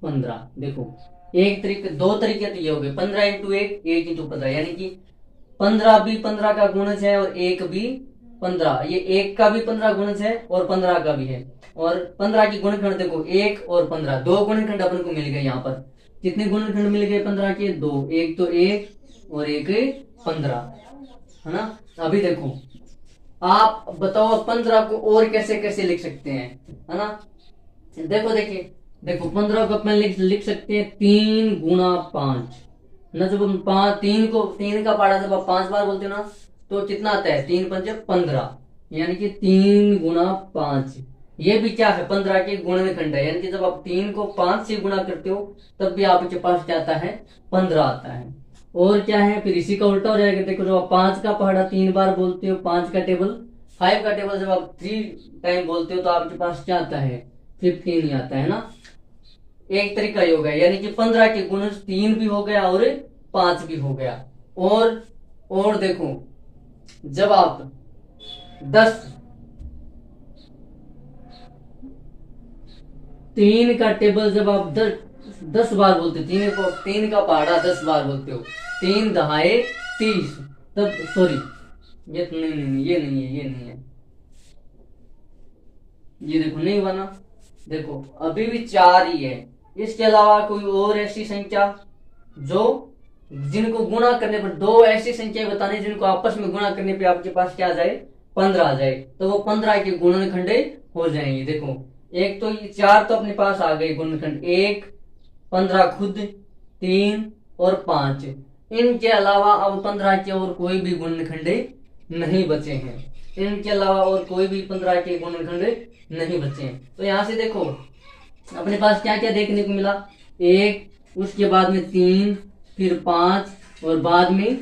A: 15। देखो एक तरीके, दो तरीके तो ये हो गए, 15 इंटू 1, 1 इंटू 15, यानी कि 15 भी 15 का गुणज है और 1 भी 15, ये 1 का भी 15 गुणज है और 15 का भी है। और 15 की गुणनखंड देखो 1 और 15, दो गुणनखंड अपन को मिल गए। यहाँ पर कितने गुणनखंड मिल गए 15 के? दो, एक तो 1 और एक 15, है ना। अभी देखो आप बताओ 15 को और कैसे कैसे लिख सकते हैं, है ना। देखो देखिए, देखो 15 को अपन लिख सकते हैं 3 गुणा 5 ना। जब हम 3 का पहाड़ा जब आप 5 बार बोलते हो ना, तो कितना आता है? 3 पंजे 15, यानी कि 3 गुणा 5। ये भी क्या है? 15 के गुणनखंड है, यानी कि जब आप 3 को 5 से गुणा करते हो तब भी आपके पास क्या आता है? 15 आता है। और क्या है फिर? इसी का उल्टा हो जाएगा। देखो जब आप 5 का पहाड़ा 3 बार बोलते हो, 5 का टेबल, 5 का टेबल जब आप 3 टाइम बोलते हो तो आपके पास क्या आता है? 15 ही आता है ना। एक तरीका ये हो गया, यानी कि 15 के गुण 3 भी हो गया और 5 भी हो गया। और देखो जब आप 3 का टेबल जब आप 10 बार बोलते हो, 3 का पहाड़ा 10 बार बोलते हो, 3 दहाए 30, तब सॉरी ये नहीं, ये नहीं है, ये नहीं है, ये देखो नहीं बना। देखो अभी भी 4 ही है। इसके अलावा कोई और ऐसी संख्या जो जिनको गुणा करने पर, दो ऐसी संख्या बताने जिनको आपस में गुणा करने पे आपके पास क्या आ जाए? 15 आ जाए, तो वो 15 के गुणनखंड हो जाएंगे। देखो एक तो ये 4 तो अपने पास आ गए गुणनखंड, 1, 15 खुद, 3 और 5। इनके अलावा अब 15 के और कोई भी गुणनखंड नहीं बचे हैं। इनके अलावा और कोई भी 15 के गुणनखंड नहीं बचे हैं। तो यहां से देखो अपने पास क्या क्या देखने को मिला? 1, उसके बाद में 3, फिर 5 और बाद में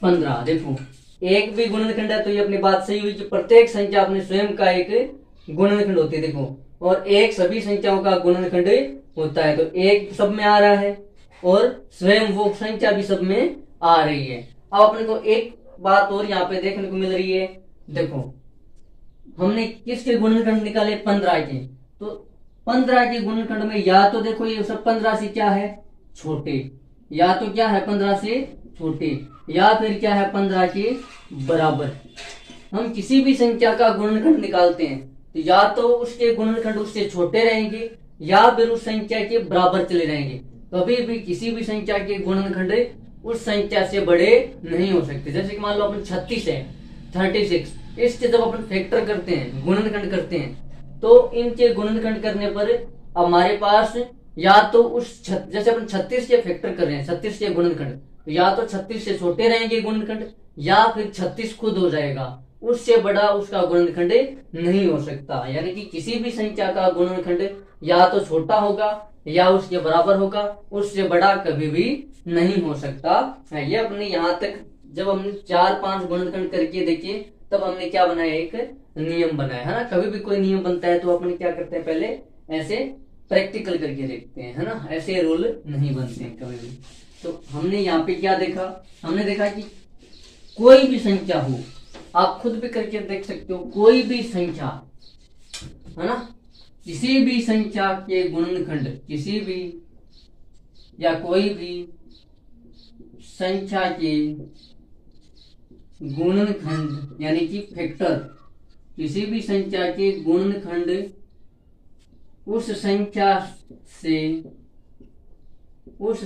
A: 15। देखो एक भी गुणनखंड है तो ये अपनी बात सही हुई कि प्रत्येक संख्या अपने स्वयं का एक गुणनखंड होती है। देखो और एक सभी संख्याओं का गुणनखंड होता है, तो एक सब में आ रहा है और स्वयं वो संख्या भी सब में आ रही है। अब अपने को एक बात और यहाँ पे देखने को मिल रही है। देखो हमने किसके गुणनखंड निकाले? 15 के। तो 15 के गुणनखंड में या तो देखो ये सब 15 से क्या है? छोटे, या तो क्या है? 15 से छोटे, या फिर क्या है? 15 के बराबर। हम किसी भी संख्या का गुणनखंड निकालते हैं तो या तो उसके गुणनखंड उससे छोटे रहेंगे या फिर उस संख्या के बराबर चले रहेंगे। कभी भी किसी भी संख्या के गुणनखंड उस संख्या से बड़े नहीं हो सकते। जैसे कि मान लो अपन 36 है, 36, इसके जब अपन फैक्टर करते हैं, गुणनखंड करते हैं, तो इनके गुणनखंड करने पर हमारे पास या तो उस जैसे अपन 36 के फैक्टर कर रहे हैं, 36 के गुणनखंड, तो या तो 36 से छोटे रहेंगे गुणनखंड या फिर 36 खुद हो जाएगा, उससे बड़ा उसका गुणनखंड नहीं हो सकता। यानी कि किसी भी संख्या का गुणनखंड या तो छोटा होगा या उसके बराबर होगा, उससे बड़ा कभी भी नहीं हो सकता है। ये अपने यहाँ तक जब हमने 4-5 गुणनखंड करके देखिए तब हमने क्या बनाया? एक नियम बनाया, है ना। कभी भी कोई नियम बनता है तो अपन क्या करते हैं? पहले ऐसे प्रैक्टिकल करके देखते हैं, है ना। ऐसे रूल नहीं बनते हैं कभी भी। तो हमने यहाँ पे क्या देखा? हमने देखा कि कोई भी संख्या हो, आप खुद भी करके देख सकते हो, कोई भी संख्या, है ना, किसी भी संख्या के गुणनखंड, किसी भी या कोई भी संख्या के गुणनखंड यानी कि फैक्टर, किसी भी संख्या के गुणनखंड उस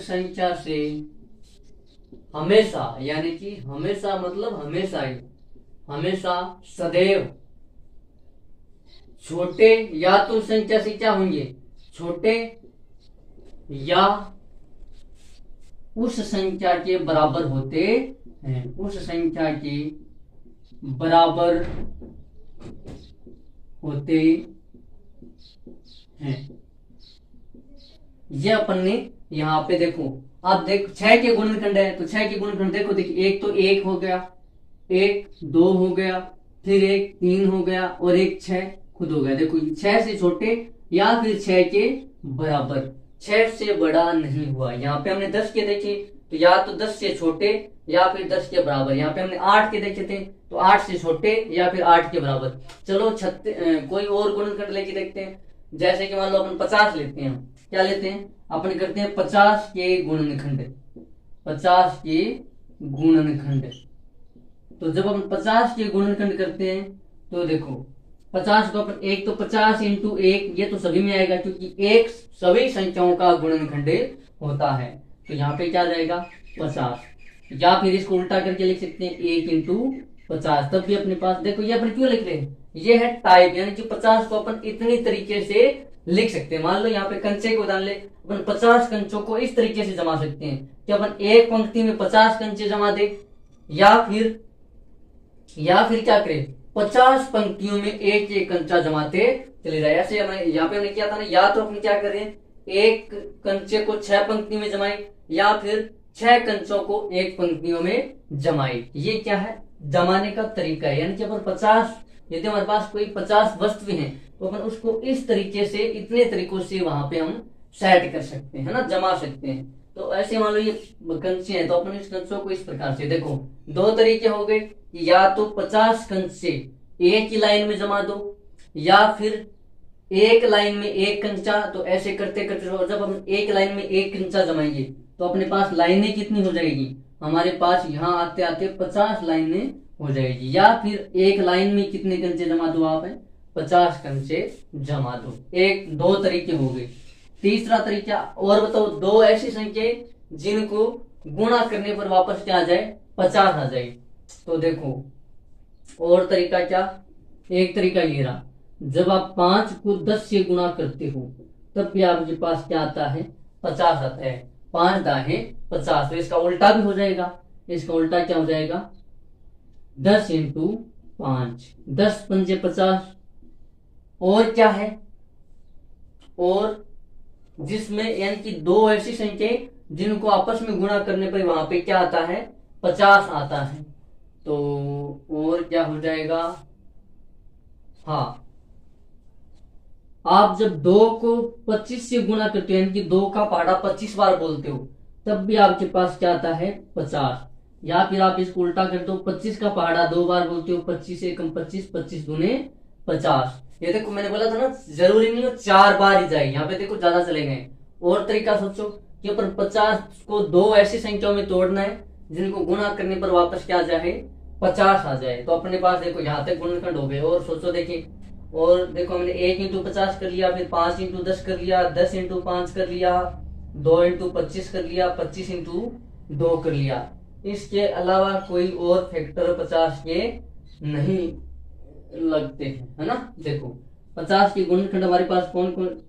A: संख्या से हमेशा, यानी कि हमेशा मतलब हमेशा ही, हमेशा सदैव छोटे या तो संख्या से क्या होंगे? छोटे या उस संख्या के बराबर होते हैं, उस संख्या के बराबर होते हैं। ये अपन ने यहाँ पे देखो, आप देखो 6 के गुणनखंड है तो 6 के गुणनखंड देखो, देखिए एक तो 1 हो गया, 1 2 हो गया, फिर 1 3 हो गया और 1 6 खुद हो गया। देखो 6 से छोटे या फिर 6 के बराबर, 6 से बड़ा नहीं हुआ। यहाँ पे हमने 10 के देखे तो या तो 10 से छोटे या फिर 10 के बराबर। यहाँ पे हमने 8 के देखे थे तो 8 से छोटे या फिर 8 के बराबर। चलो कोई और गुणनखंड लेके देखते हैं। जैसे कि मान लो अपन 50 लेते हैं, क्या लेते हैं अपन, करते हैं 50 के गुणनखंड, 50 के गुणनखंड। तो जब अपन 50 के गुणनखंड करते हैं तो देखो 50 को अपन, एक तो 50 इंटू 1, ये तो सभी में आएगा क्योंकि एक सभी संख्याओं का गुणनखंड होता है। तो यहाँ पे क्या जाएगा 50, या फिर इसको उल्टा करके लिख सकते हैं 1 इंटू 50, तब भी अपने पास देखो ये अपन क्यों लिख रहे हैं, ये है टाइप, यानी कि 50 को अपन इतनी तरीके से लिख सकते हैं। मान लो यहाँ पे कंचे को उदाहरण ले, अपन 50 कंचों को इस तरीके से जमा सकते हैं कि अपन एक पंक्ति में 50 कंचे जमा दे, या फिर क्या करें 50 पंक्तियों में एक एक कंचा जमाते चले जाए। ऐसे यहाँ पे हमने किया था ना, या तो अपन क्या करें एक कंचे को 6 पंक्तियों में जमाए, या फिर 6 कंचों को एक पंक्तियों में जमाए। ये क्या है जमाने का तरीका है। यानी कि अपन 50, यदि हमारे पास कोई 50 वस्तु हैं तो अपन उसको इस तरीके से, इतने तरीकों से वहां पे हम सेट कर सकते हैं, है ना, जमा सकते हैं। तो ऐसे मान लो ये कंचे हैं तो अपन इस कंचों को इस प्रकार से, देखो 2 तरीके हो गए, या तो 50 कंचे एक ही लाइन में जमा दो, या फिर एक लाइन में एक कंचा। तो ऐसे करते करते जब हम एक लाइन में एक कंचा जमाएंगे तो अपने पास लाइनें कितनी हो जाएगी, हमारे पास यहाँ आते आते 50 लाइनें हो जाएगी। या फिर एक लाइन में कितने कंचे जमा दो आप, 50 कंचे जमा दो। 2 तरीके हो गए। तीसरा तरीका और बताओ, 2 ऐसी संख्या जिनको गुणा करने पर वापस क्या आ जाए 50 आ जाए। तो देखो और तरीका क्या, एक तरीका ये रहा, जब आप 5 को 10 से गुणा करते हो तब भी आपके पास क्या आता है 50 आता है। 5 दाहे 50, तो इसका उल्टा भी हो जाएगा। इसका उल्टा क्या हो जाएगा 10 इंटू 5, 10 पंजे 50। और क्या है, और जिसमें यानी कि 2 ऐसी संख्या जिनको आपस में गुणा करने पर वहां पे क्या आता है 50 आता है। तो और क्या हो जाएगा, हाँ, आप जब 2 को 25 से गुणा करते हो, यानी कि 2 का पहाड़ा 25 बार बोलते हो, तब भी आपके पास क्या आता है 50। या फिर आप इसको उल्टा करते हो, 25 का पहाड़ा 2 बार बोलते हो, 25 एकम 25, 25 दूने 50। ये देखो मैंने बोला था ना, जरूरी नहीं हो 4 बार ही जाए, यहाँ पे देखो ज्यादा चले गए। और तरीका सोचो कि अपन 50 को 2 ऐसी संख्याओं में तोड़ना है जिनको गुणा करने पर वापस क्या जाए 50 आ जाए। तो अपने पास देखो यहाँ तक गुणनखंड हो गए। और सोचो देखिए, और देखो हमने 1 इंटू 50 कर लिया, फिर 5 इंटू 10 कर लिया, 10 इंटू 5 कर लिया, 2 इंटू 25 कर लिया, 25 इंटू 2 कर लिया। इसके अलावा कोई और फैक्टर 50 के नहीं लगते हैं, है ना। देखो 50 के गुणनखंड हमारे पास कौन कौन,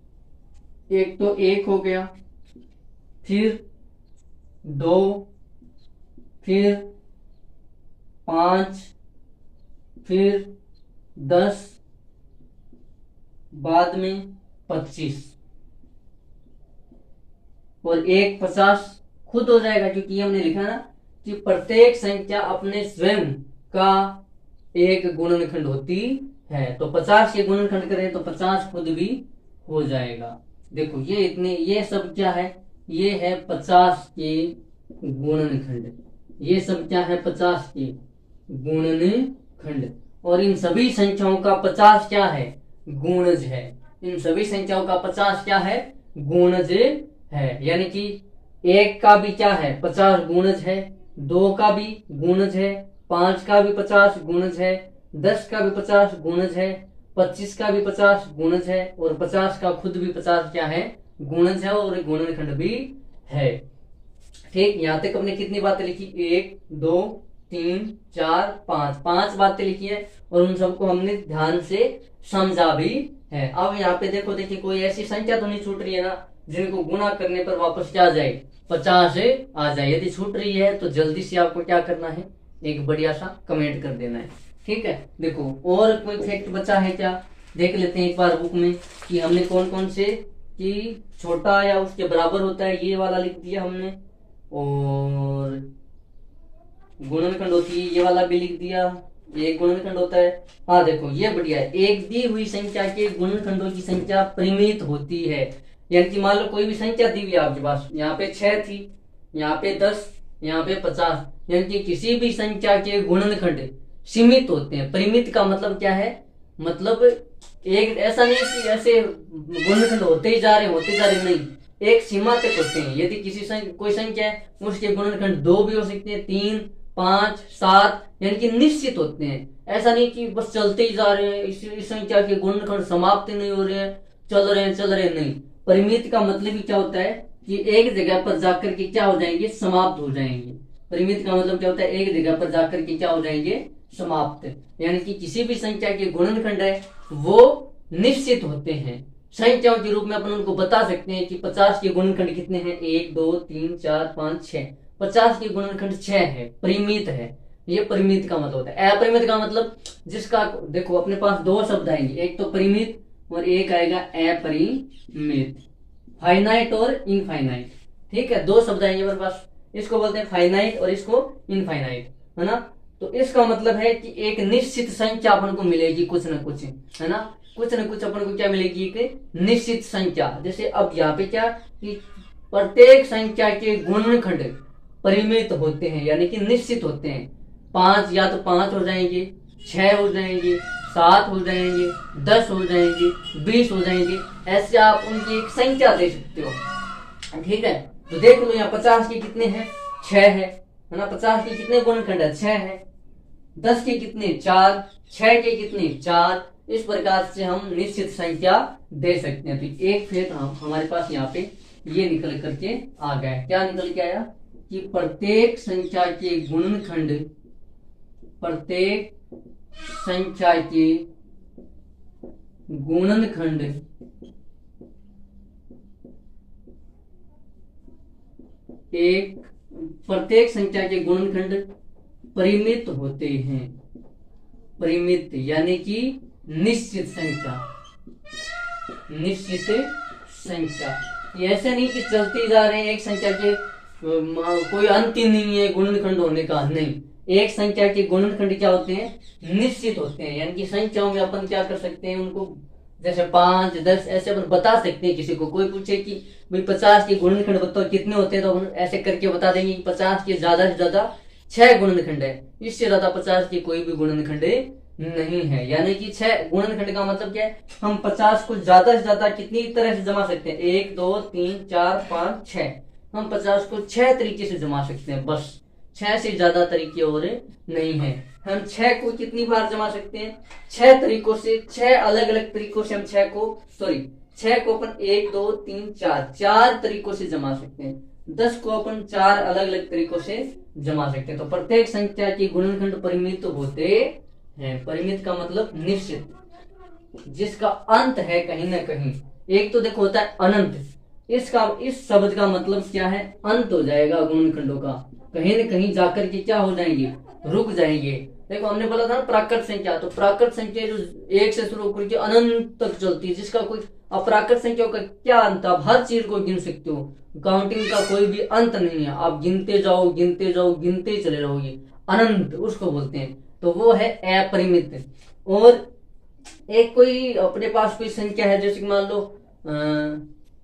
A: एक तो 1 हो गया, फिर 2, फिर 5, फिर 10, बाद में 25, और एक 50 खुद हो जाएगा क्योंकि हमने लिखा ना कि प्रत्येक संख्या अपने स्वयं का एक गुणनखंड होती है। तो 50 के गुणनखंड करें तो 50 खुद भी हो जाएगा। देखो ये सब क्या है, ये है 50 के गुणनखंड। ये सब क्या है 50 के गुणनखंड। और इन सभी संख्याओं का 50 क्या है गुणज है। इन सभी संख्याओं का 50 क्या है गुणज है। यानी कि 1 का भी क्या है 50 गुणज है, 2 का भी गुणज है, 5 का भी 50 गुणज है, 10 का भी 50 गुणज है, 25 का भी 50 गुणज है, और 50 का खुद भी 50 क्या है गुणज है और गुणनखंड भी है। ठीक, यहाँ तक हमने कितनी बातें लिखी 1 2 3 4 5 बातें लिखी है और उन सबको हमने ध्यान से समझा भी है। अब यहाँ पे देखिए कोई ऐसी संख्या तो नहीं छूट रही है ना जिनको गुणा करने पर वापस क्या आ जाए 50 आ जाए। यदि छूट रही है तो जल्दी से आपको क्या करना है एक बढ़िया सा कमेंट कर देना है। ठीक है, देखो और कोई फैक्ट बचा है क्या देख लेते हैं एक बार बुक में कि हमने कौन कौन से, कि छोटा या उसके बराबर होता है ये वाला लिख दिया हमने, और गुणनखंड होती है ये वाला भी लिख दिया, ये गुणनखंड होता है। हाँ देखो ये बढ़िया है, एक दी हुई संख्या के गुणनखंडों की संख्या परिमित होती है। यानी कि मान लो कोई भी संख्या दी हुई है आपके पास, यहाँ पे 6 थी, यहाँ पे 10, यहाँ पे 50, यानी कि किसी भी संख्या के गुणनखंड सीमित होते हैं। परिमित का मतलब क्या है, मतलब एक ऐसा नहीं कि ऐसे गुणनखंड होते ही जा रहे नहीं, एक सीमा तक होते हैं। यदि किसी कोई संख्या है उसके गुणनखंड 2 भी हो सकते हैं, 3, 5, 7, यानी कि निश्चित होते हैं। ऐसा नहीं कि बस चलते ही जा रहे हैं, इस संख्या के गुणनखंड समाप्त नहीं हो रहे हैं, चल रहे हैं नहीं। परिमित का मतलब ही क्या होता है कि एक जगह पर जाकर के क्या हो जाएंगे, समाप्त हो जाएंगे। परिमित का मतलब क्या होता है, एक जगह पर जाकर के क्या हो जाएंगे, समाप्त। यानी कि किसी भी संख्या के गुणनखंड है वो निश्चित होते हैं। संख्याओं के रूप में अपन उनको बता सकते हैं कि 50 के गुणनखंड कितने हैं, 1, 2, 3, 4, 5, 6। 50 के गुणनखंड 6 है, परिमित है। ये परिमित का मतलब होता है। अपरिमित का मतलब जिसका, देखो अपने पास दो शब्द आएंगे, एक तो परिमित और एक आएगा अपरिमित, फाइनाइट और इनफाइनाइट। ठीक है, दो शब्द आएंगे मेरे पास, इसको बोलते हैं फाइनाइट और इसको इनफाइनाइट, है ना। तो इसका मतलब है कि एक निश्चित संख्या अपन को मिलेगी कुछ न कुछ, है ना, कुछ न कुछ अपन को क्या मिलेगी, एक निश्चित संख्या। जैसे अब यहाँ पे क्या कि प्रत्येक संख्या के गुणनखंड परिमित होते हैं, यानी कि निश्चित होते हैं। 5 या तो 5 हो जाएंगे, 6 हो जाएंगे, 7 हो जाएंगे, 10 हो जाएंगे, 20 हो जाएंगे, ऐसे आप उनकी एक संख्या दे सकते हो। ठीक है, तो देख लो यहाँ 50 के कितने हैं, 6 है ना। 50 के कितने गुणनखंड है, 6 है। 10 के कितने, 4, 6 के कितने, 4। इस प्रकार से हम निश्चित संख्या दे सकते हैं। तो एक फिर हमारे पास यहाँ पे ये निकल करके आ गया, क्या निकल के आया कि प्रत्येक संख्या के गुणनखंड, प्रत्येक संख्या के गुणनखंड प्रत्येक संख्या के गुणनखंड परिमित होते हैं। परिमित यानी कि निश्चित संख्या, निश्चित संख्या। ये ऐसे नहीं कि चलते जा रहे हैं एक संख्या के, कोई अंत ही नहीं है गुणनखंड होने का, नहीं। एक संख्या के गुणनखंड क्या होते हैं, निश्चित होते हैं। यानी कि संख्याओं में अपन क्या कर सकते हैं, उनको जैसे 5, 10 ऐसे अपन बता सकते हैं। किसी को कोई पूछे कि भाई 50 के गुणनखंड बताओ कितने होते हैं, तो अपन ऐसे करके बता देंगे कि 50 के ज्यादा से ज्यादा 6 गुणनखंड है, इससे ज्यादा 50 के कोई भी गुणनखंड नहीं है। यानी कि 6 गुणनखंड का मतलब क्या है, हम 50 को ज्यादा से ज्यादा कितनी तरह से जमा सकते हैं, 1, 2, 3, 4, 5, 6। हम 50 को 6 तरीके से जमा सकते हैं, बस 6 से ज्यादा तरीके और नहीं है। हम 6 को कितनी बार जमा सकते हैं, 6 तरीकों से, 6 अलग अलग तरीकों से हम 6 को अपन 1, 2, 3, 4 तरीकों से जमा सकते हैं। 10 को अपन 4 अलग अलग तरीकों से जमा सकते हैं। तो प्रत्येक संख्या के गुणनखंड परिमित होते हैं। परिमित का मतलब निश्चित, जिसका अंत है कहीं ना कहीं। एक तो देखो होता है अनंत, इस शब्द का मतलब क्या है, अंत हो जाएगा गुणनखंडों का, कहीं न कहीं जाकर के क्या हो जाएंगे, रुक जाएंगे। देखो हमने बोला था ना प्राकृत संख्या, तो प्राकृत संख्या जो 1 से शुरू होकर के अनंत तक चलती है, जिसका कोई अप्राकृत संख्या का क्या अंत, आप हर चीज को गिन सकते हो, काउंटिंग का कोई भी अंत नहीं है, आप गिनते जाओ गिनते चले रहोगे, अनंत उसको बोलते हैं। तो वो है अपरिमित। और एक कोई अपने पास कोई संख्या है, जैसे कि मान लो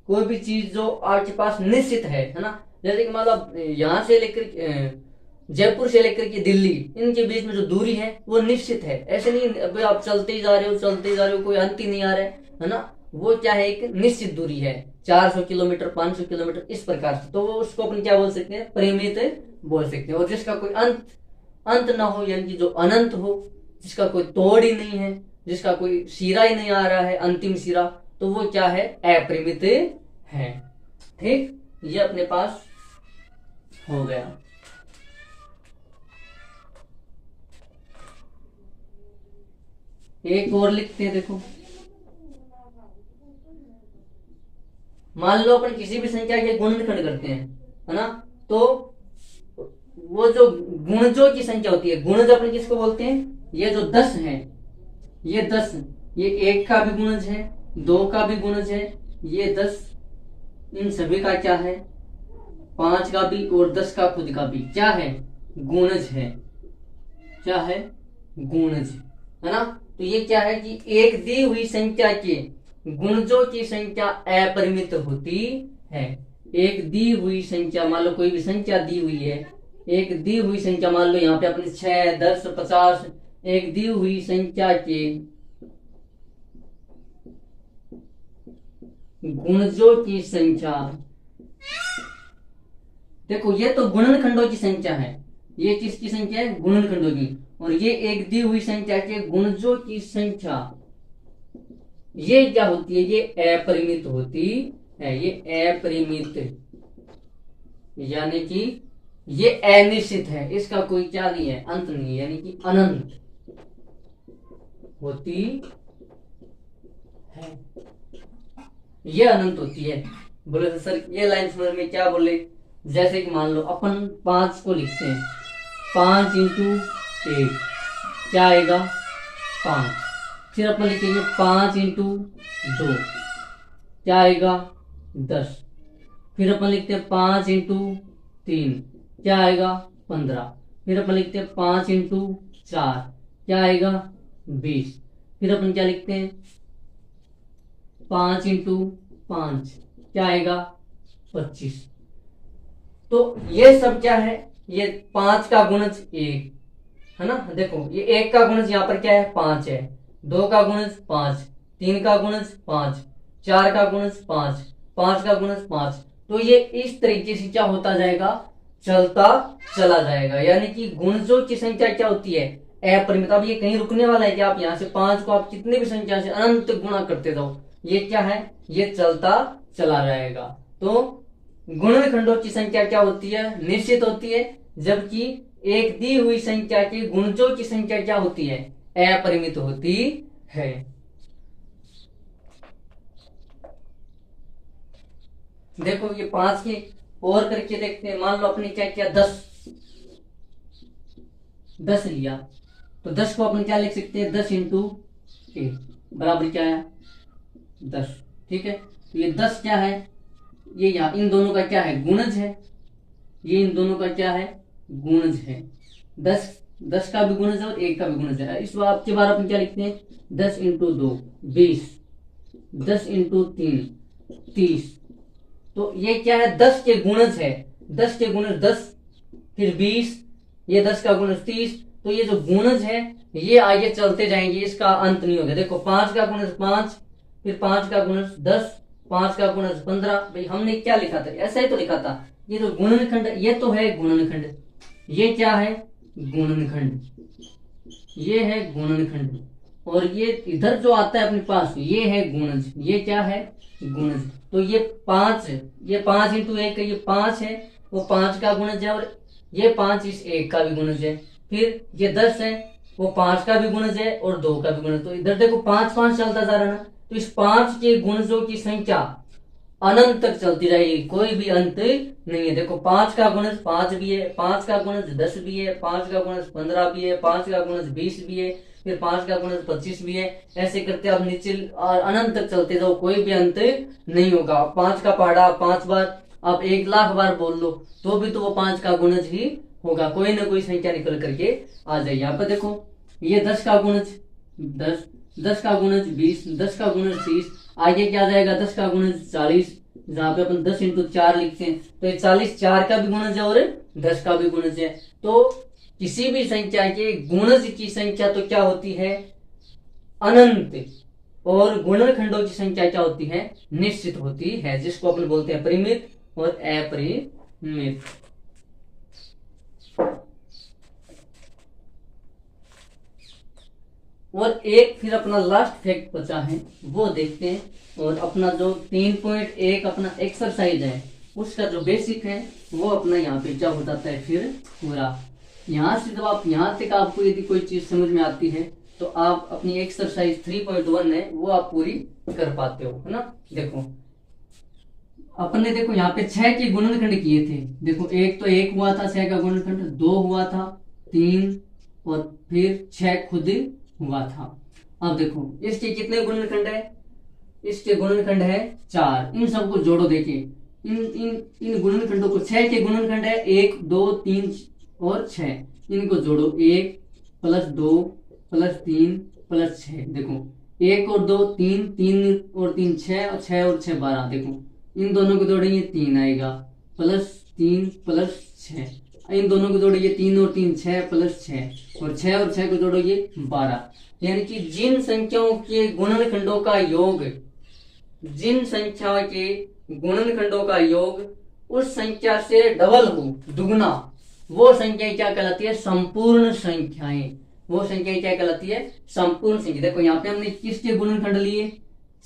A: कोई भी चीज जो आपके पास निश्चित है ना, जैसे कि मान लो यहाँ से लेकर जयपुर से लेकर के दिल्ली, इनके बीच में जो दूरी है वो निश्चित है। ऐसे नहीं अभी आप चलते ही जा रहे हो, कोई अंत ही नहीं आ रहा है ना, वो क्या है, एक निश्चित दूरी है, 400 किलोमीटर, 500 किलोमीटर, इस प्रकार से। तो वो उसको अपन क्या बोल सकते हैं, परिमित बोल सकते हैं। और जिसका कोई अंत ना हो, यानी कि जो अनंत हो, जिसका कोई तोड़ ही नहीं है, जिसका कोई सिरा ही नहीं आ रहा है, अंतिम सिरा, तो वो क्या है, अपरिमित है। ठीक, ये अपने पास हो गया। एक और लिखते हैं, देखो मान लो अपन किसी भी संख्या के गुणनखंड करते हैं, है ना, तो वो जो गुणजों की संख्या होती है, गुणज अपन किसको बोलते हैं, ये जो 10 है, ये 10, ये 1 का भी गुणज है, 2 का भी गुणज है, ये 10, इन सभी का क्या है, 5 का भी और 10 का खुद का भी क्या है, गुणज है। क्या है, गुणज, है ना। तो ये क्या है कि एक दी हुई संख्या के गुणजों की संख्या अपरिमित होती है। एक दी हुई संख्या, मान लो कोई भी संख्या दी हुई है, एक दी हुई संख्या, मान लो यहाँ पे अपने 6, 10, 50, एक दी हुई संख्या के गुणजों की संख्या, देखो ये तो गुणनखंडों की संख्या है, ये किसकी संख्या है? गुणनखंडों की। और ये एक दी हुई संख्या के गुणजों की संख्या, ये क्या होती है? ये अपरिमित होती है। ये अपरिमित यानी कि ये अनिश्चित है, इसका कोई क्या नहीं है? अंत नहीं है, यानी कि अनंत होती है। ये अनंत होती है। बोले तो सर ये लाइन समझ में क्या बोले? जैसे कि मान लो अपन 5 को लिखते हैं, 5 इंटू 1 क्या आएगा? 5। फिर अपन लिखेंगे 5 इंटू 2 क्या आएगा? 10। फिर अपन लिखते हैं 5 इंटू 3 क्या आएगा? 15। फिर अपन लिखते हैं 5 इंटू 4 क्या आएगा? 20। फिर अपन क्या लिखते हैं? 5 इंटू 5 क्या आएगा? 25। तो ये सब क्या है? ये 5 का गुणज 1 है ना। देखो ये 1 का गुणज यहाँ पर क्या है? 5 है। 2 का गुणज 5, 3 का गुणज 5, 4 का गुणज 5, 5 का गुणज 5। तो ये इस तरीके से क्या होता जाएगा? चलता चला जाएगा। यानी कि गुणजों की संख्या क्या होती है? अपरिमित। अब ये कहीं रुकने वाला है कि आप यहाँ से 5 को आप कितने भी संख्या से अनंत गुणा करते जाओ, ये क्या है? ये चलता चला जाएगा। तो गुणनखंडों की संख्या क्या होती है? निश्चित होती है। जबकि एक दी हुई संख्या के गुणजों की संख्या क्या होती है? अपरिमित होती है। देखो ये 5 की और करके देखते हैं। मान लो अपने क्या किया? 10 लिया, तो 10 को अपन क्या लिख सकते हैं? 10 इंटू 1 बराबर क्या है? 10। ठीक है, तो ये 10 क्या है? ये यहाँ इन दोनों का क्या है? गुणज है। ये इन दोनों का क्या है? गुणज है। 10 का भी गुणज है और 1 का भी गुणज है। इस बार आपके बार अपन क्या लिखते हैं? 10 इंटू 2 20, 10 इंटू 3 30। तो ये क्या है? 10 के गुणज है। 10 के गुणज 10, फिर 20, ये 10 का गुणज 30। तो ये जो गुणज है ये आगे चलते जाएंगे, इसका अंत नहीं होगा। देखो 5 का गुणज 5, फिर 5 का गुणज 10, 5 का गुणज 15। भाई हमने क्या लिखा था? ऐसा ही तो लिखा था। ये जो गुणनखंड ये तो है गुणनखंड। ये क्या है? गुणनखंड। ये है गुणनखंड। और ये इधर जो आता है अपने पास ये है गुणज। ये क्या है? गुणज। तो ये 5, ये 5 इंटू 1 ये 5 है, वो 5 का गुणज है। और ये 5 इस 1 का भी गुणज है। फिर ये 10 है, वो 5 का भी गुणज है और 2 का भी गुणज। तो इधर देखो 5 5 चलता जा रहा है ना। तो इस 5 के गुणजों की संख्या अनंत तक चलती रहेगी, कोई भी अंत नहीं है। देखो 5 का गुणज 5 भी है, 5 का गुणज 10 भी है, 5 का गुणज 15 भी है, 5 का गुणज 20 भी है, फिर 5 का गुणज 25 भी है। ऐसे करते आप नीचे अनंत तक चलते जाओ, कोई भी अंत नहीं होगा। 5 का पहाड़ा 5 बार आप 1,00,000 बार बोल लो तो भी तो वो 5 का गुणज ही होगा। कोई ना कोई संख्या निकल करके आ जाए। यहाँ पर देखो ये 10 का गुणज 10, 10 का गुणज 20, 10 का गुणज 30। आगे क्या आ जाएगा? 10 का गुणज 40, जहां पे अपन 10 इंटू 4 लिखते हैं। तो ये 40 4 का भी गुणज है और 10 का भी गुणज है। तो किसी भी संख्या के गुणज की संख्या तो क्या होती है? अनंत। और गुणनखंडों की संख्या क्या होती है? निश्चित होती है, जिसको अपन बोलते हैं परिमित और अपरिमित। और एक फिर अपना लास्ट फैक्ट बचा है वो देखते हैं। और अपना जो 3.1 अपना एक्सरसाइज है उसका जो बेसिक है वो अपना यहाँ पे क्या हो जाता है फिर पूरा। यहाँ से जब आप यहाँ तक आपको यदि कोई चीज समझ में आती है तो आप अपनी एक्सरसाइज 3.1 है वो आप पूरी कर पाते हो, है ना। देखो अपन ने देखो यहाँ पे 6 के गुणनखंड किए थे। देखो एक तो 1 हुआ था 6 का गुणनखंड, 2 हुआ था, 3 और फिर 6 खुद हुआ था। अब देखो इसके कितने गुणनखंड है? इसके गुणनखंड है 4। इन सबको जोड़ो। देखिए इन इन इन गुणनखंडों को 6 के गुणनखंड है 1 2 3 और 6। इनको जोड़ो 1 + 2 + 3 + 6। देखो एक और दो तीन, तीन और तीन छह, और छह और छह 12। देखो इन दोनों को जोड़ेंगे 3 आएगा, प्लस 3 प्लस 6। इन दोनों को जोड़ेंगे 3 और 3 6 प्लस 6, और 6 और 6 को जोड़ोगे 12। यानी कि जिन संख्याओं के गुणनखंडों का योग, जिन संख्याओं के गुणनखंडों का योग उस संख्या से डबल हो, दुगना, वो संख्याएं क्या कहलाती है? संपूर्ण संख्याएं। वो संख्याएं क्या कहलाती है? संपूर्ण संख्या। देखो यहाँ पे हमने किसके गुणनखंड लिए?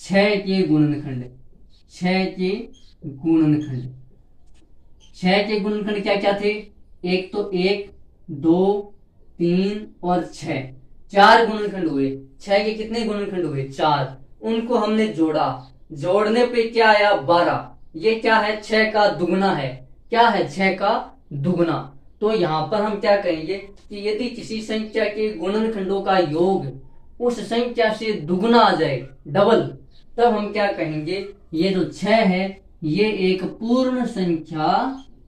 A: 6 के गुणनखंड। 6 के गुणनखंड। 6 के गुणनखंड क्या क्या थे? एक तो 1 2 3 और 6, 4 गुणनखंड हुए। 6 के कितने गुणनखंड हुए? 4। उनको हमने जोड़ा, जोड़ने पे क्या आया? 12। ये क्या है? 6 का दुगना है। क्या है? 6 का दुगना। तो यहां पर हम क्या कहेंगे कि यदि किसी संख्या के गुणनखंडों का योग उस संख्या से दुगना आ जाए, डबल, तब हम क्या कहेंगे? ये जो 6 है ये एक पूर्ण संख्या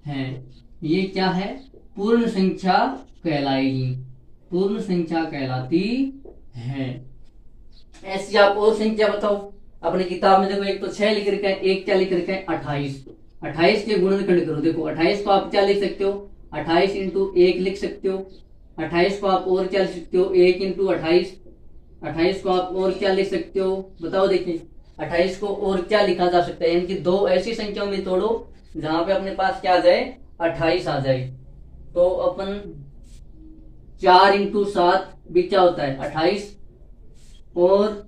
A: है। ये क्या है? पूर्ण संख्या कहलाएगी, पूर्ण संख्या कहलाती है। ऐसी आप और संख्या बताओ अपनी किताब में। देखो एक तो 6 लिख रखा है, एक क्या लिख रखा है? 28। 28 के गुणनखंड करो। देखो 28 को आप क्या लिख सकते हो? 28 इंटू 1 लिख सकते हो। 28 को आप और क्या लिख सकते हो? 1 इंटू 28। 28 को आप और क्या लिख सकते हो? बताओ देखिए 28 को और क्या लिखा जा सकता है? यानी कि दो ऐसी संख्याओं में तोड़ो जहां पे अपने पास क्या आ जाए? 28 आ जाए। तो अपन 4 इंटू 7 भी क्या होता है? 28। और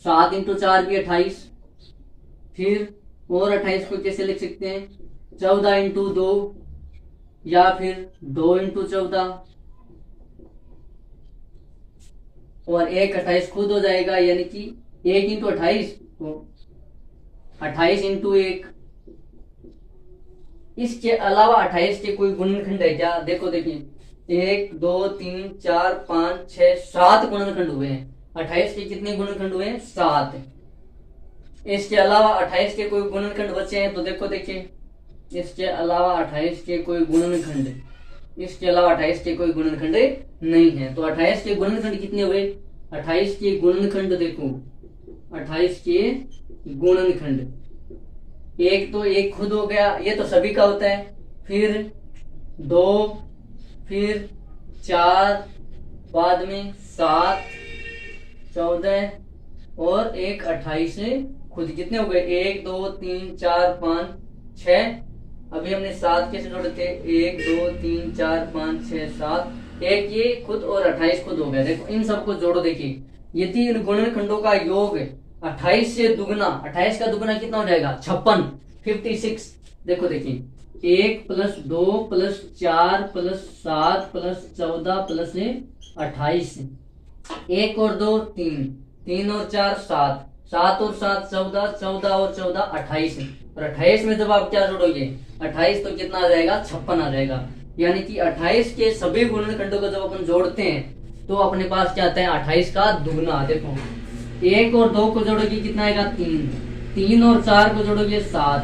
A: 7 इंटू 4 भी 28। फिर और 28 को कैसे लिख सकते हैं? 14 इंटू 2, या फिर 2 इंटू 14, और एक 28 खुद हो जाएगा, यानी कि 1 इंटू 28, तो 28 इंटू 1। इसके अलावा 28 के कोई गुणनखंड है क्या? देखो देखिए 1 2 3 4 5 6 7 गुणनखंड हुए हैं। 28 के कितने गुणनखंड हुए हैं? 7। इसके अलावा 28 के कोई गुणनखंड बचे हैं तो देखो देखिए इसके अलावा 28 के कोई गुणनखंड, इसके अलावा 28 के कोई गुणनखंड नहीं है। तो 28 के गुणनखंड कितने हुए? 28 के गुणनखंड देखो, 28 के गुणनखंड, एक तो एक खुद हो गया, ये तो सभी का होता है। फिर 2, फिर 4, बाद में 7 14 और एक 28 खुद। कितने हो गए? 1 2 3 4 5 6। अभी हमने 7 कैसे जोड़े थे? 1 2 3 4 5 6 7, एक ये खुद और 28 खुद हो गया। देखो इन सबको जोड़ो। देखिए यदि इन गुणनखंडों का योग 28 से दुगना, 28 का दुगना कितना हो जाएगा? 56, 56। देखो देखिए 1 plus 2 plus 4 plus 7 plus 14 plus 28, 1 और 2 3, 3 और 4 7, 7 और 7 14, 14 और 14 28, और 28 में जब आप क्या जोड़ोगे? 28 तो कितना आ जाएगा? 56 आ जाएगा। यानी कि 28 के सभी गुणनखंडों को जब अपन जोड़ते हैं तो अपने पास क्या आता है? 28 का दुगना। देखो 1 और 2 को जोड़ोगे कितना आएगा? 3, 3 और 4 को जोड़ोगे 7,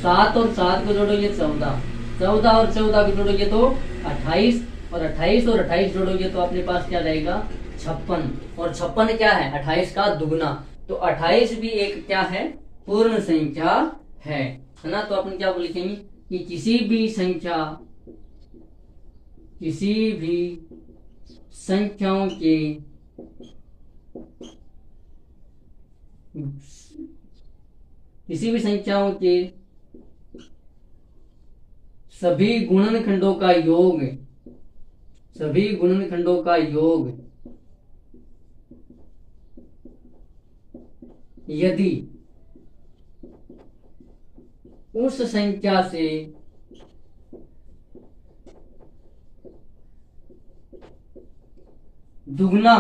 A: 7 और 7 को जोड़ोगे 14, 14 और 14 को जोड़ोगे तो 28, और 28 और 28 जोड़ोगे तो अपने पास क्या रहेगा? 56। और 56 क्या है? 28 का दुगना। तो 28 भी एक क्या है? पूर्ण संख्या है ना? तो अपन क्या लिखेंगे कि किसी भी संख्याओं के सभी गुणनखंडों का योग, सभी गुणनखंडों का योग यदि उस संख्या से दुगना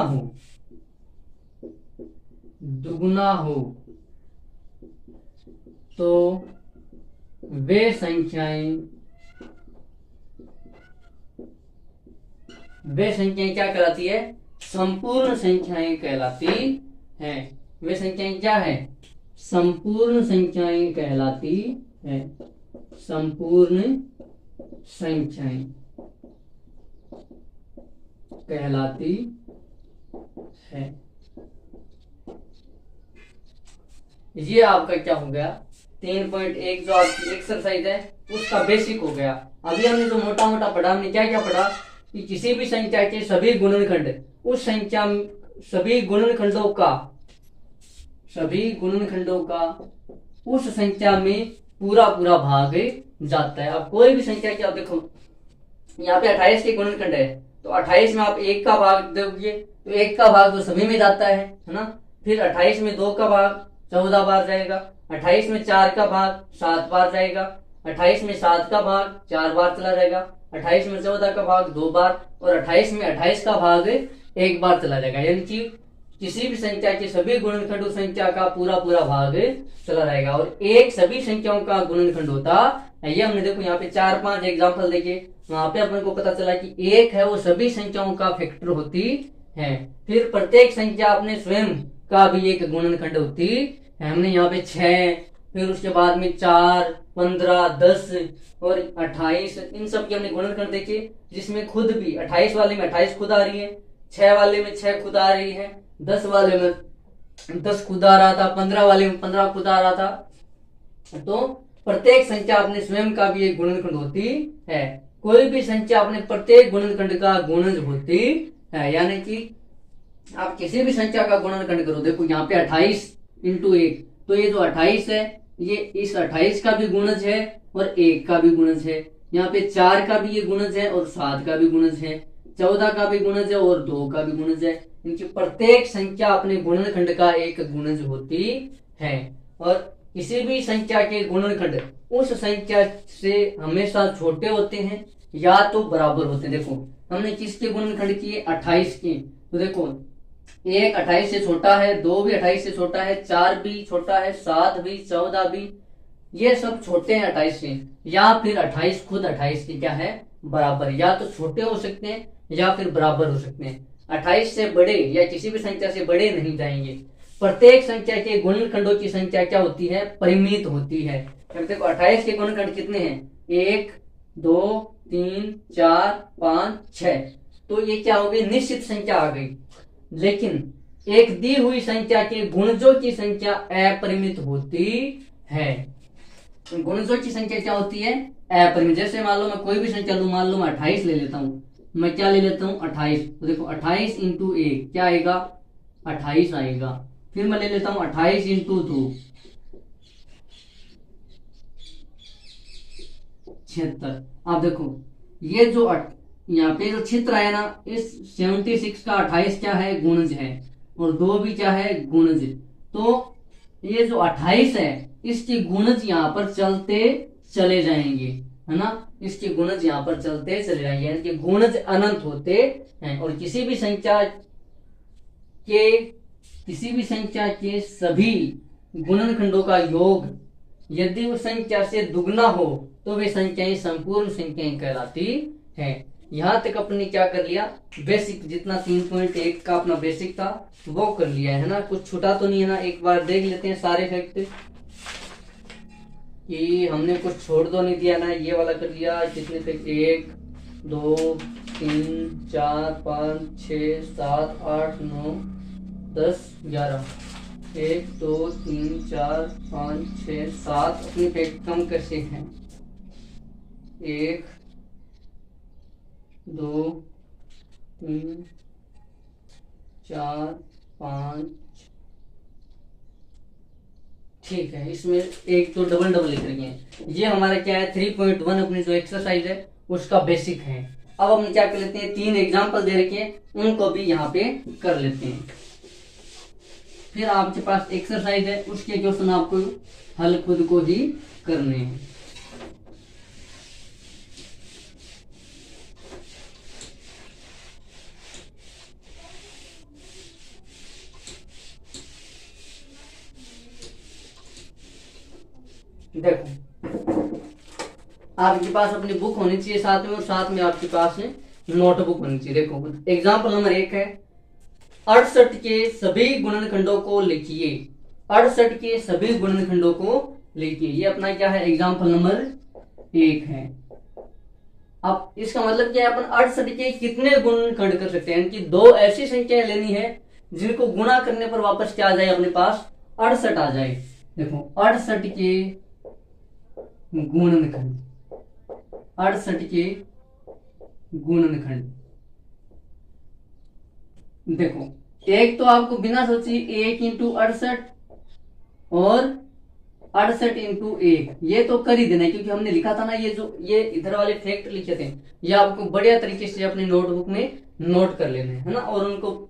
A: हो तो वे संख्याएं क्या कहलाती है? संपूर्ण संख्याएं कहलाती है। वे संख्याएं क्या है? संपूर्ण संख्याएं कहलाती है। संपूर्ण संख्याएं। कहलाती है। ये आपका क्या हो गया, 3.1 जो आपकी एक्सरसाइज है उसका बेसिक हो गया। अभी हमने जो मोटा मोटा पढ़ा, हमने क्या क्या पढ़ा कि किसी भी संख्या के सभी गुणनखंड उस संख्या, सभी गुणनखंडों का उस संख्या में पूरा पूरा भाग जाता है। अब कोई भी संख्या की, आप देखो यहाँ पे 28 के गुणनखंड है, तो 28 में आप 1 का भाग दोगे तो 1 का भाग तो सभी में जाता है ना। फिर 28 में 2 का भाग 14 बार जाएगा, 28 में 4 का भाग 7 बार जाएगा, 28 में 7 का भाग 4 बार चला जाएगा, 28 में 14 का भाग 2 बार, और 28 में 28 का भाग 1 बार चला जाएगा। यानी कि किसी भी संख्या के सभी गुणनखंड उस संख्या का पूरा पूरा भाग चला जाएगा। और एक सभी संख्याओं का गुणनखंड होता है, ये हमने देखो यहाँ पे 4-5 एग्जाम्पल देखे, वहां पे अपन को पता चला कि एक है वो सभी संख्याओं का फैक्टर होती है। फिर प्रत्येक संख्या अपने स्वयं का भी एक गुणनखंड होती है। हमने यहाँ पे 6, फिर उसके बाद में 4, 15, 10 और 28, इन सब के हमने गुणनखंड देखे, जिसमें खुद भी 28 वाले में 28 खुद आ रही है, 6 वाले में 6 खुद आ रही है, 10 वाले में 10 खुद आ रहा था, 15 वाले में 15 खुद आ रहा था। तो प्रत्येक संख्या अपने स्वयं का भी एक गुणनखंड होती है। कोई भी संख्या अपने प्रत्येक गुणनखंड का गुणज होती है। यानी कि आप किसी भी संख्या का गुणनखंड करो, देखो यहाँ पे 28 इंटू 1, तो ये जो 28 है ये इस 28 का भी गुणज है और 1 का भी गुणज है। यहाँ पे 4 का भी ये गुणज है और 7 का भी गुणज है, 14 का भी गुणज है और 2 का भी गुणज है। इनकी प्रत्येक संख्या अपने गुणनखंड का एक गुणज होती है। और किसी भी संख्या के गुणनखंड उस संख्या से हमेशा छोटे होते हैं या तो बराबर होते हैं। देखो हमने किसके गुणनखंड किए, 28 के, तो देखो 1 28 से छोटा है, 2 भी 28 से छोटा है, 4 भी छोटा है, 7 भी, 14 भी, ये सब छोटे हैं 28 से। या फिर 28 खुद 28 के क्या है, बराबर, या तो छोटे हो सकते हैं या फिर बराबर हो सकते हैं। 28 से बड़े या किसी भी संख्या से बड़े नहीं जाएंगे। प्रत्येक संख्या के गुणनखंडों की संख्या क्या होती है, परिमित होती है। देखो 28 के गुणनखंड कितने हैं, 1 2 3 4 5 6, तो ये क्या हो गई, निश्चित संख्या आ गई। लेकिन एक दी हुई संख्या के गुणजों की संख्या अपरिमित होती है। गुणजों की संख्या क्या होती है, अपरिमित। जैसे मान लो मैं कोई भी संख्या लूं, मान लो मैं 28 ले लेता हूं, मैं क्या ले लेता हूं 28, तो देखो 28 इंटू 1 क्या आएगा, 28 आएगा। फिर मैं ले लेता हूं 28 इंटू 2, 76। आप देखो ये जो यहाँ पे जो चित्र आया ना, इस 76 का 28 क्या है, गुणज है, और 2 भी क्या है, गुणज। तो ये जो 28 है इसके गुणज यहाँ पर चलते चले जाएंगे, है ना, इसके गुणज यहाँ पर चलते चले जाएंगे, यानी कि गुणज अनंत होते हैं। और किसी भी संख्या के सभी गुणनखंडों का योग यदि उस संख्या से दुगना हो तो वे संख्याएं संपूर्ण संख्याएं कहलाती हैं। यहाँ तक अपने क्या कर लिया, बेसिक, जितना 3.1 का अपना बेसिक था वो कर लिया है ना, कुछ छूटा तो नहीं है ना। एक बार देख लेते हैं सारे फैक्ट कि हमने कुछ छोड़ तो नहीं दिया ना। ये वाला कर लिया, कितने फैक्ट, 1 2 3 4 5 6 7 8 9 10 11, 1 2 3 4 5 6 7, अपने फैक्ट कम कैसे हैं, 1 2 3 4 5, ठीक है। इसमें एक तो डबल डबल लिख रही है। ये हमारा क्या है, 3.1 अपनी जो एक्सरसाइज है उसका बेसिक है। अब हम क्या कर लेते हैं, 3 एग्जाम्पल दे रखे हैं, उनको भी यहाँ पे कर लेते हैं। फिर आपके पास एक्सरसाइज है, उसके क्वेश्चन आपको हल खुद को ही करने हैं। देखो आपके पास अपनी बुक होनी चाहिए साथ में, और साथ में आपके पास नोटबुक होनी चाहिए। देखो एग्जाम्पल नंबर 1 है, 68 के सभी गुणनखंडों को लिखिए। 68 के सभी गुणनखंडों को लिखिए। ये अपना क्या है, एग्जाम्पल नंबर 1 है। अब इसका मतलब क्या है, अपन 68 के कितने गुणनखंड कर सकते हैं, यानी कि दो ऐसी संख्याएं लेनी है जिनको गुणा करने पर वापस क्या आ जाए अपने पास 68 आ जाए। देखो 68 के गुणनखंड, 68 के गुणनखंड, देखो एक तो आपको बिना सोचे 1 × 68 और 68 × 1 ये तो कर ही देना है, क्योंकि हमने लिखा था ना, ये इधर वाले फैक्ट लिखे थे, ये आपको बढ़िया तरीके से अपने नोटबुक में नोट कर लेने है ना, और उनको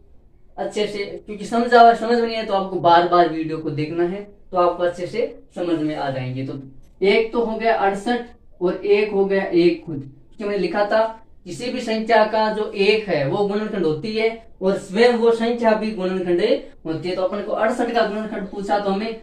A: अच्छे से, क्योंकि समझ में नहीं है तो आपको बार बार वीडियो को देखना है, तो आपको अच्छे से समझ में आ जाएंगे। तो एक तो हो गया 68 और एक हो गया एक खुद, क्योंकि मैंने लिखा था किसी भी संख्या का जो एक है वो गुणनखंड होती है और स्वयं वो संख्या भी गुणनखंड होती है। तो अपन को 68 का गुणनखंड पूछा तो हमें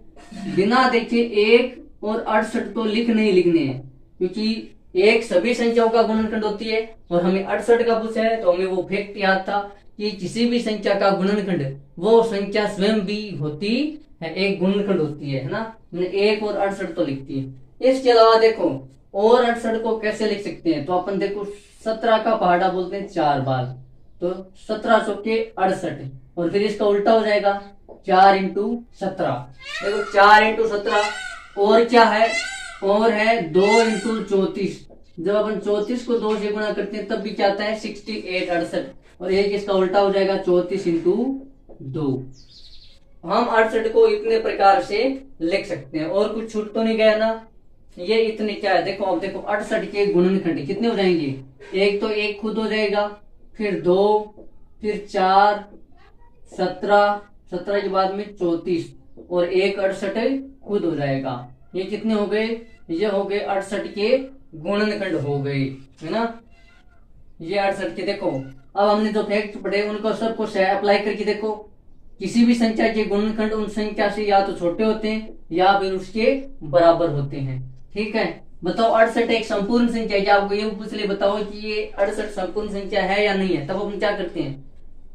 A: बिना देखे 1 और 68 तो लिखने हैं, क्योंकि एक सभी संख्याओं का गुणनखंड होती है और हमें 68 का पूछा है, तो हमें वो फैक्ट याद था कि किसी भी संख्या का गुणनखंड वो संख्या स्वयं भी होती है, एक गुणनखंड होती है ना, हमने 1 और 68 तो लिखती है। इसके अलावा देखो और 68 को कैसे लिख सकते हैं, तो अपन देखो 17 का पहाड़ा बोलते हैं 4 बार, तो 17 चौके 68, और फिर इसका उल्टा हो जाएगा 4 × 17, देखो 4 × 17 और क्या है, और है 2 × 34, जब अपन 34 को 2 से गुणा करते हैं तब भी क्या आता है 68 68, और एक इसका उल्टा हो जाएगा 34 × 2। हम 68 को इतने प्रकार से लिख सकते हैं, और कुछ छूट तो नहीं गया ना, ये इतने क्या है, देखो अब देखो 68 के गुणनखंड कितने हो जाएंगे, एक तो एक खुद हो जाएगा, फिर 2, फिर 4, 17, 17 के बाद में 34 और एक 68 खुद हो जाएगा। ये कितने हो गए, ये हो गए 68 के गुणनखंड हो गए, है ना, ये 68 के। देखो अब हमने जो फैक्ट पढ़े उनको सबको अप्लाई करके देखो, किसी भी संख्या के गुणनखंड उन संख्या से या तो छोटे होते हैं या फिर उसके बराबर होते हैं। ठीक है, बताओ 68 एक संपूर्ण संख्या है क्या, आपको ये पूछ ले बताओ कि ये 68 संपूर्ण संख्या है या नहीं है, तब हम क्या करते हैं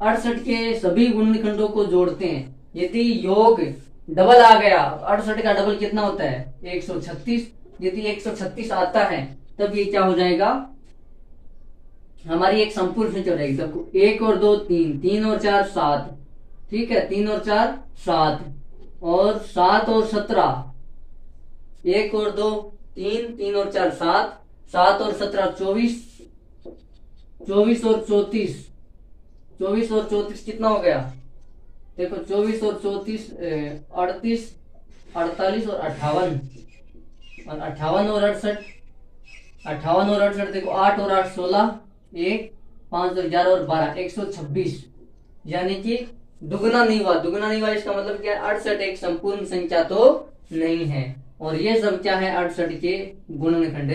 A: 68 के सभी गुणनखंडों को जोड़ते हैं, यदि योग डबल आ गया, 68 का डबल कितना होता है 136, यदि 136 आता है तब ये क्या हो जाएगा, हमारी एक संपूर्ण संख्या हो जाएगी। सबको 1 और 2 3, 3 और 4 7, ठीक है, 3 और 4 7, और 7 और 17, 1 और 2 3, 3 और 4 7, 7 और 17 24, 24 और 34, 24 और 34 कितना हो गया, देखो 24 और 34 38, 48 और 58, और 58 और 68, 58 और 68 देखो 8 और 8 16, 1 5 और 11 और 12 126, यानी कि दुगना नहीं हुआ, इसका मतलब क्या है 68 एक संपूर्ण संख्या तो नहीं है, और ये सब क्या है 68 के गुणनखंड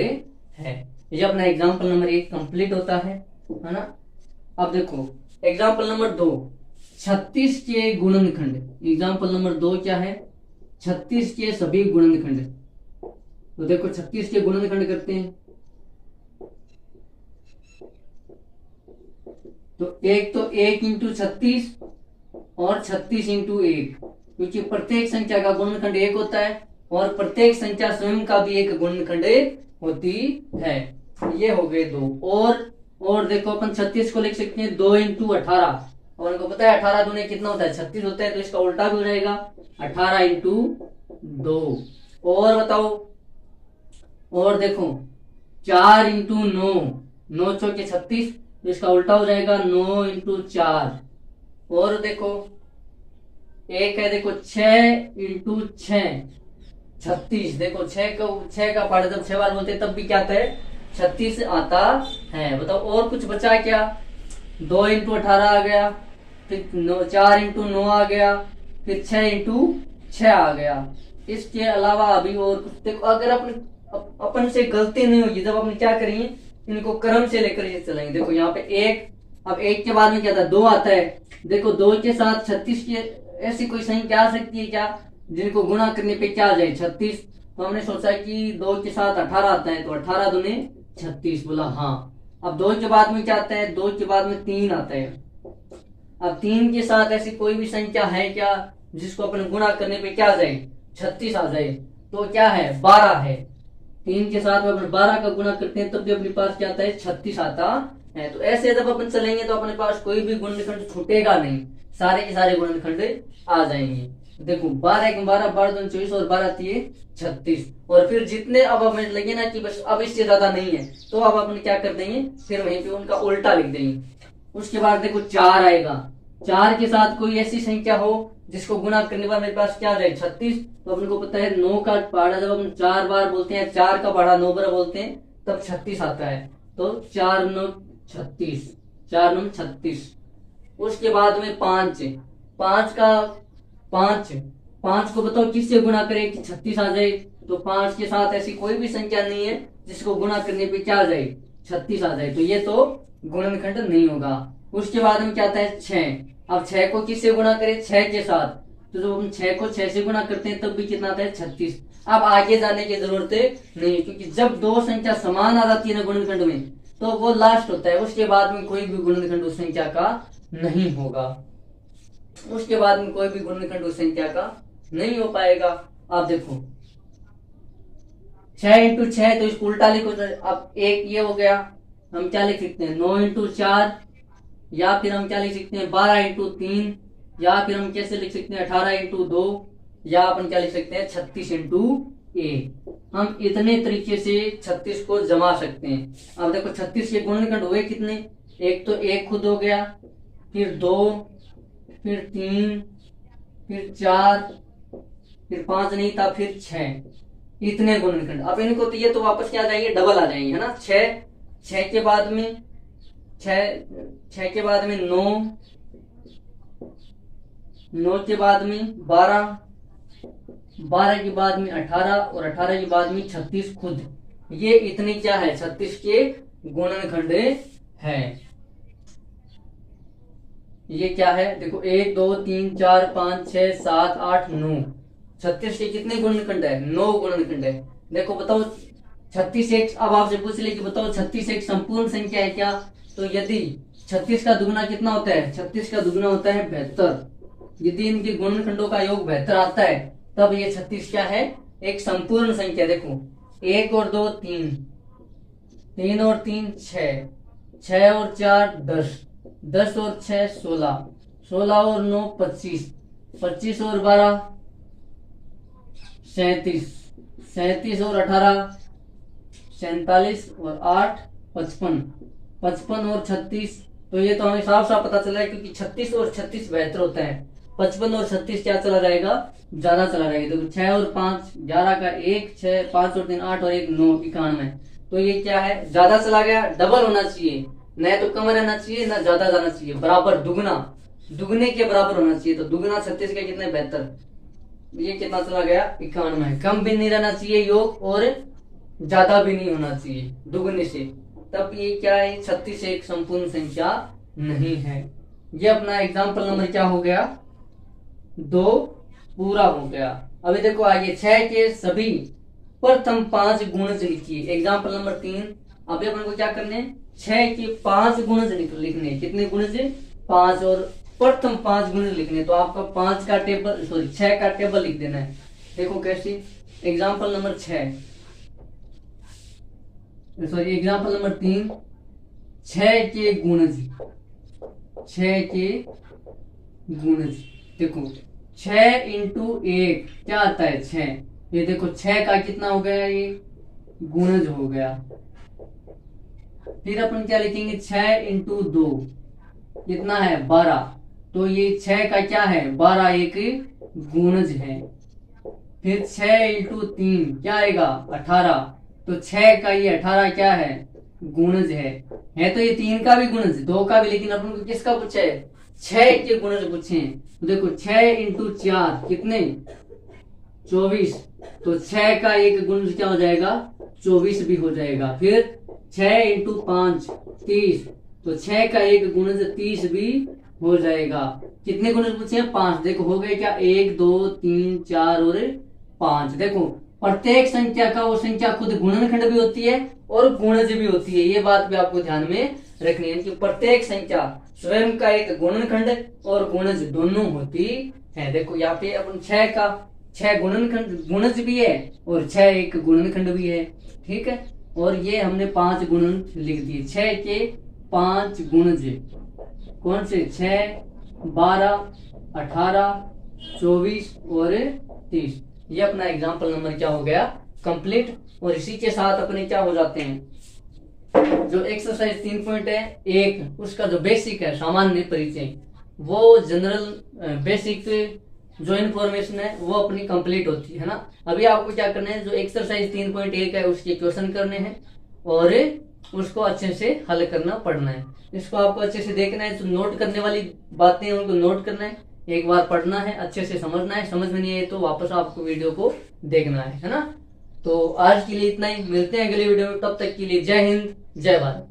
A: है। ये अपना एग्जाम्पल नंबर 1 कंप्लीट होता है ना। अब देखो एग्जाम्पल नंबर 2 36 के गुणनखंड, एग्जाम्पल नंबर 2 क्या है 36 के सभी गुणनखंड। तो देखो 36 के गुणनखंड करते हैं, तो एक तो 1 × 36 और 36 × 1, क्योंकि प्रत्येक संख्या का गुणनखंड 1 होता है और प्रत्येक संख्या स्वयं का भी एक गुणनखंड होती है। ये हो गए 2, और देखो अपन 36 को लिख सकते हैं 2 × 18, और उनको पता है 18 दूने कितना होता है 36 होता है, तो इसका उल्टा भी हो जाएगा 18 × 2। और बताओ, और देखो 4 × 9, 9 चौके 36, तो इसका उल्टा हो जाएगा 9 × 4। और देखो एक है, देखो 6 × 6 36, देखो 6 का पहाड़ा जब 6 बार बोलते हैं तब भी क्या आता है 36 आता है। बताओ और कुछ बचा क्या, 2 × 18 आ गया, फिर 4 × 9 आ गया, फिर 6 × 6 आ गया। इसके अलावा अभी और कुछ देखो, अगर अपन से गलती नहीं होगी जब अपन क्या करेंगे इनको क्रम से लेकर ये चलेंगे। देखो यहाँ पे 1, अब 1 के बाद में क्या था 2 आता है, देखो 2 के साथ 36 की ऐसी कोई संख्या आ सकती है क्या जिनको गुणा करने पे क्या आ जाए 36, तो हमने सोचा कि 2 के साथ 18 आता है, तो 18 दूने 36 बोला हाँ। अब 2 के बाद में क्या आता है, 2 के बाद में 3 आता है, अब 3 के साथ ऐसी कोई भी संख्या है क्या जिसको अपन गुणा करने पे क्या आ जाए 36 आ जाए, तो क्या है 12 है। 3 के साथ में अपन 12 का गुना करते हैं तब भी अपने पास क्या आता है 36 आता है। तो ऐसे जब अपन चलेंगे तो अपने पास कोई भी गुणनखंड छूटेगा नहीं, सारे के सारे गुणनखंड आ जाएंगे। देखो 12 1 12, 12 2 24 और 12 3 36। और फिर जितने अब हमें लगे ना कि बस अब इससे ज्यादा नहीं है तो अब अपन क्या कर देंगे, फिर वहीं पे उनका उल्टा लिख देंगे। उसके बाद देखो 4 आएगा, 4 के साथ कोई ऐसी संख्या हो जिसको गुना करने पर मेरे पास क्या आ जाए 36। तो अपन को पता है 9 का पहाड़ा जब हम 4 बार बोलते हैं, 4 का पहाड़ा 9 बार बोलते हैं तब 36 आता है। तो 4 9 36, 4 9 36। उसके बाद में 5, 5 का 5 को बताओ किससे गुना करें कि 36 आ जाए। तो 5 के साथ ऐसी कोई भी संख्या नहीं है जिसको गुना करने पे क्या आ जाए 36 आ जाए, तो ये तो गुणनखंड नहीं होगा। उसके बाद में क्या आता है 6। अब 6 को किससे गुना करें 6 के साथ, तो जब हम 6 को 6 से गुना करते हैं तब भी कितना आता है 36। अब आगे जाने की जरूरत नहीं, क्योंकि जब दो संख्या समान आ जाती है ना गुणनखंड में तो वो लास्ट होता है, उसके बाद में कोई भी गुणनखंड उस संख्या का नहीं होगा, उसके बाद में कोई भी गुणनखंड उस संख्या का नहीं हो पाएगा। आप देखो 6 इंटू 6 तो इसको उल्टा लिखो। अब एक ये हो गया, हम क्या लिख सकते हैं 9 इंटू 4, या फिर हम क्या लिख सकते हैं 12 इंटू 3, या फिर हम कैसे लिख सकते हैं 18 इंटू 2, या अपन क्या लिख सकते हैं 36 इंटू 1। हम इतने तरीके से 36 को जमा सकते हैं। अब देखो 36 के गुणनखंड हुए कितने, एक तो 1 खुद हो गया, फिर 2, फिर 3, फिर 4, फिर 5 नहीं था, फिर 6, इतने गुणनखंड। अब इनको तो ये तो वापस क्या आ जाएंगे डबल आ जाएंगे, है ना। 6 के बाद में 6 के बाद में 9, 9 के बाद में 12, 12 के बाद में 18 और 18 के बाद में 36 खुद। ये इतनी क्या है 36 के गुणनखंड है। ये क्या है देखो 1 2 3 4 5 6 7 8 9, 36 के कितने गुणनखंड है 9 गुणनखंड है। देखो बताओ 36 एक, अब आपसे पूछ ले कि बताओ 36 एक संपूर्ण संख्या है क्या, तो यदि 36 का दुगना कितना होता है 36 का दुगना होता है 72। यदि इनके गुणनखंडों का योग 72 आता है तब ये 36 क्या है एक संपूर्ण संख्या। देखो 1 और 2 3, 3 और 3 6, 6 और 4 10, 10 और 6 16, 16 और 9 25, 25 और 12 37, 37 और 18 47 और 8 55, 55 और 36। तो ये तो हमें साफ साफ पता चला है क्योंकि 36 और 36 72 होता है, 55 और 36 क्या चला जाएगा ज्यादा चला जाएगा। तो 6 और 5 11 का 1, 6 5 और 3 8 और 1 9 91। तो ये क्या है ज्यादा चला गया, डबल होना चाहिए, न तो कम रहना चाहिए ना ज्यादा जाना चाहिए, बराबर दुगना, दुगने के बराबर होना चाहिए। तो दुगना 36 का कितना 72, ये कितना चला गया 91। कम भी नहीं रहना चाहिए योग और ज्यादा भी नहीं होना चाहिए दुगने से, तब ये क्या है 36 एक संपूर्ण संख्या नहीं है। ये अपना एग्जाम्पल नंबर क्या हो गया 2 पूरा हो गया। अभी देखो आगे 6 के सभी प्रथम 5 गुणज लिखिए। Example number 3। अभी अपन को क्या करने 6 के 5 गुणज लिखने, कितने गुणज 5, और प्रथम 5 गुणज लिखने। तो आपका 5 का टेबल 6 का टेबल लिख देना है। देखो कैसे, एग्जाम्पल नंबर 6 एग्जाम्पल नंबर 3 6 के गुणज, 6 के गुणज। देखो 6 इंटू 1 क्या आता है 6। ये देखो 6 का कितना हो गया ये गुणज हो गया। फिर अपन क्या लिखेंगे 6 इंटू 2 कितना है 12। तो ये 6 का क्या है 12 एक गुणज है। फिर 6 इंटू 3 क्या आएगा 18। तो 6 का ये 18 क्या है गुणज है तो ये 3 का भी गुणज 2 का भी, लेकिन अपन को किसका पूछा है 6 के गुणज पूछे। तो देखो 6 इंटू 4 कितने 24। तो 6 का एक गुणज क्या हो जाएगा 24 भी हो जाएगा। फिर 6 इंटू 5 30। तो 6 का एक गुणज 30 भी हो जाएगा। कितने गुणज पूछे 5। देखो हो गए क्या 1 2 3 4 और 5। देखो प्रत्येक संख्या का वो संख्या खुद गुणनखंड भी होती है और गुणज भी होती है। ये बात भी आपको ध्यान में रखनी है कि प्रत्येक संख्या स्वयं का एक गुणनखंड और गुणज दोनों होती है। देखो यहाँ पे अपन 6 का 6 गुणनखंड गुणज भी है और 6 एक गुणनखंड भी है। ठीक है। और ये हमने 5 गुणज लिख दिए, 6 के 5 गुणज कौन से, 6, 12, 18, 24 और 30। ये अपना एग्जाम्पल नंबर क्या हो गया, कंप्लीट। और इसी के साथ अपने क्या हो जाते हैं, जो एक्सरसाइज 3.1 उसका जो बेसिक है, सामान्य परिचय, वो जनरल बेसिक जो इन्फॉर्मेशन है वो अपनी कंप्लीट होती है ना। अभी आपको क्या करना है, जो एक्सरसाइज 3.1 है उसके क्वेश्चन करने हैं और उसको अच्छे से हल करना पड़ना है। इसको आपको अच्छे से देखना है, जो नोट करने वाली बातें हैं उनको नोट करना है, एक बार पढ़ना है, अच्छे से समझना है, समझ में नहीं आए तो वापस आपको वीडियो को देखना है ना। तो आज के लिए इतना ही, मिलते हैं अगले वीडियो में, तब तक के लिए जय हिंद जय भारत।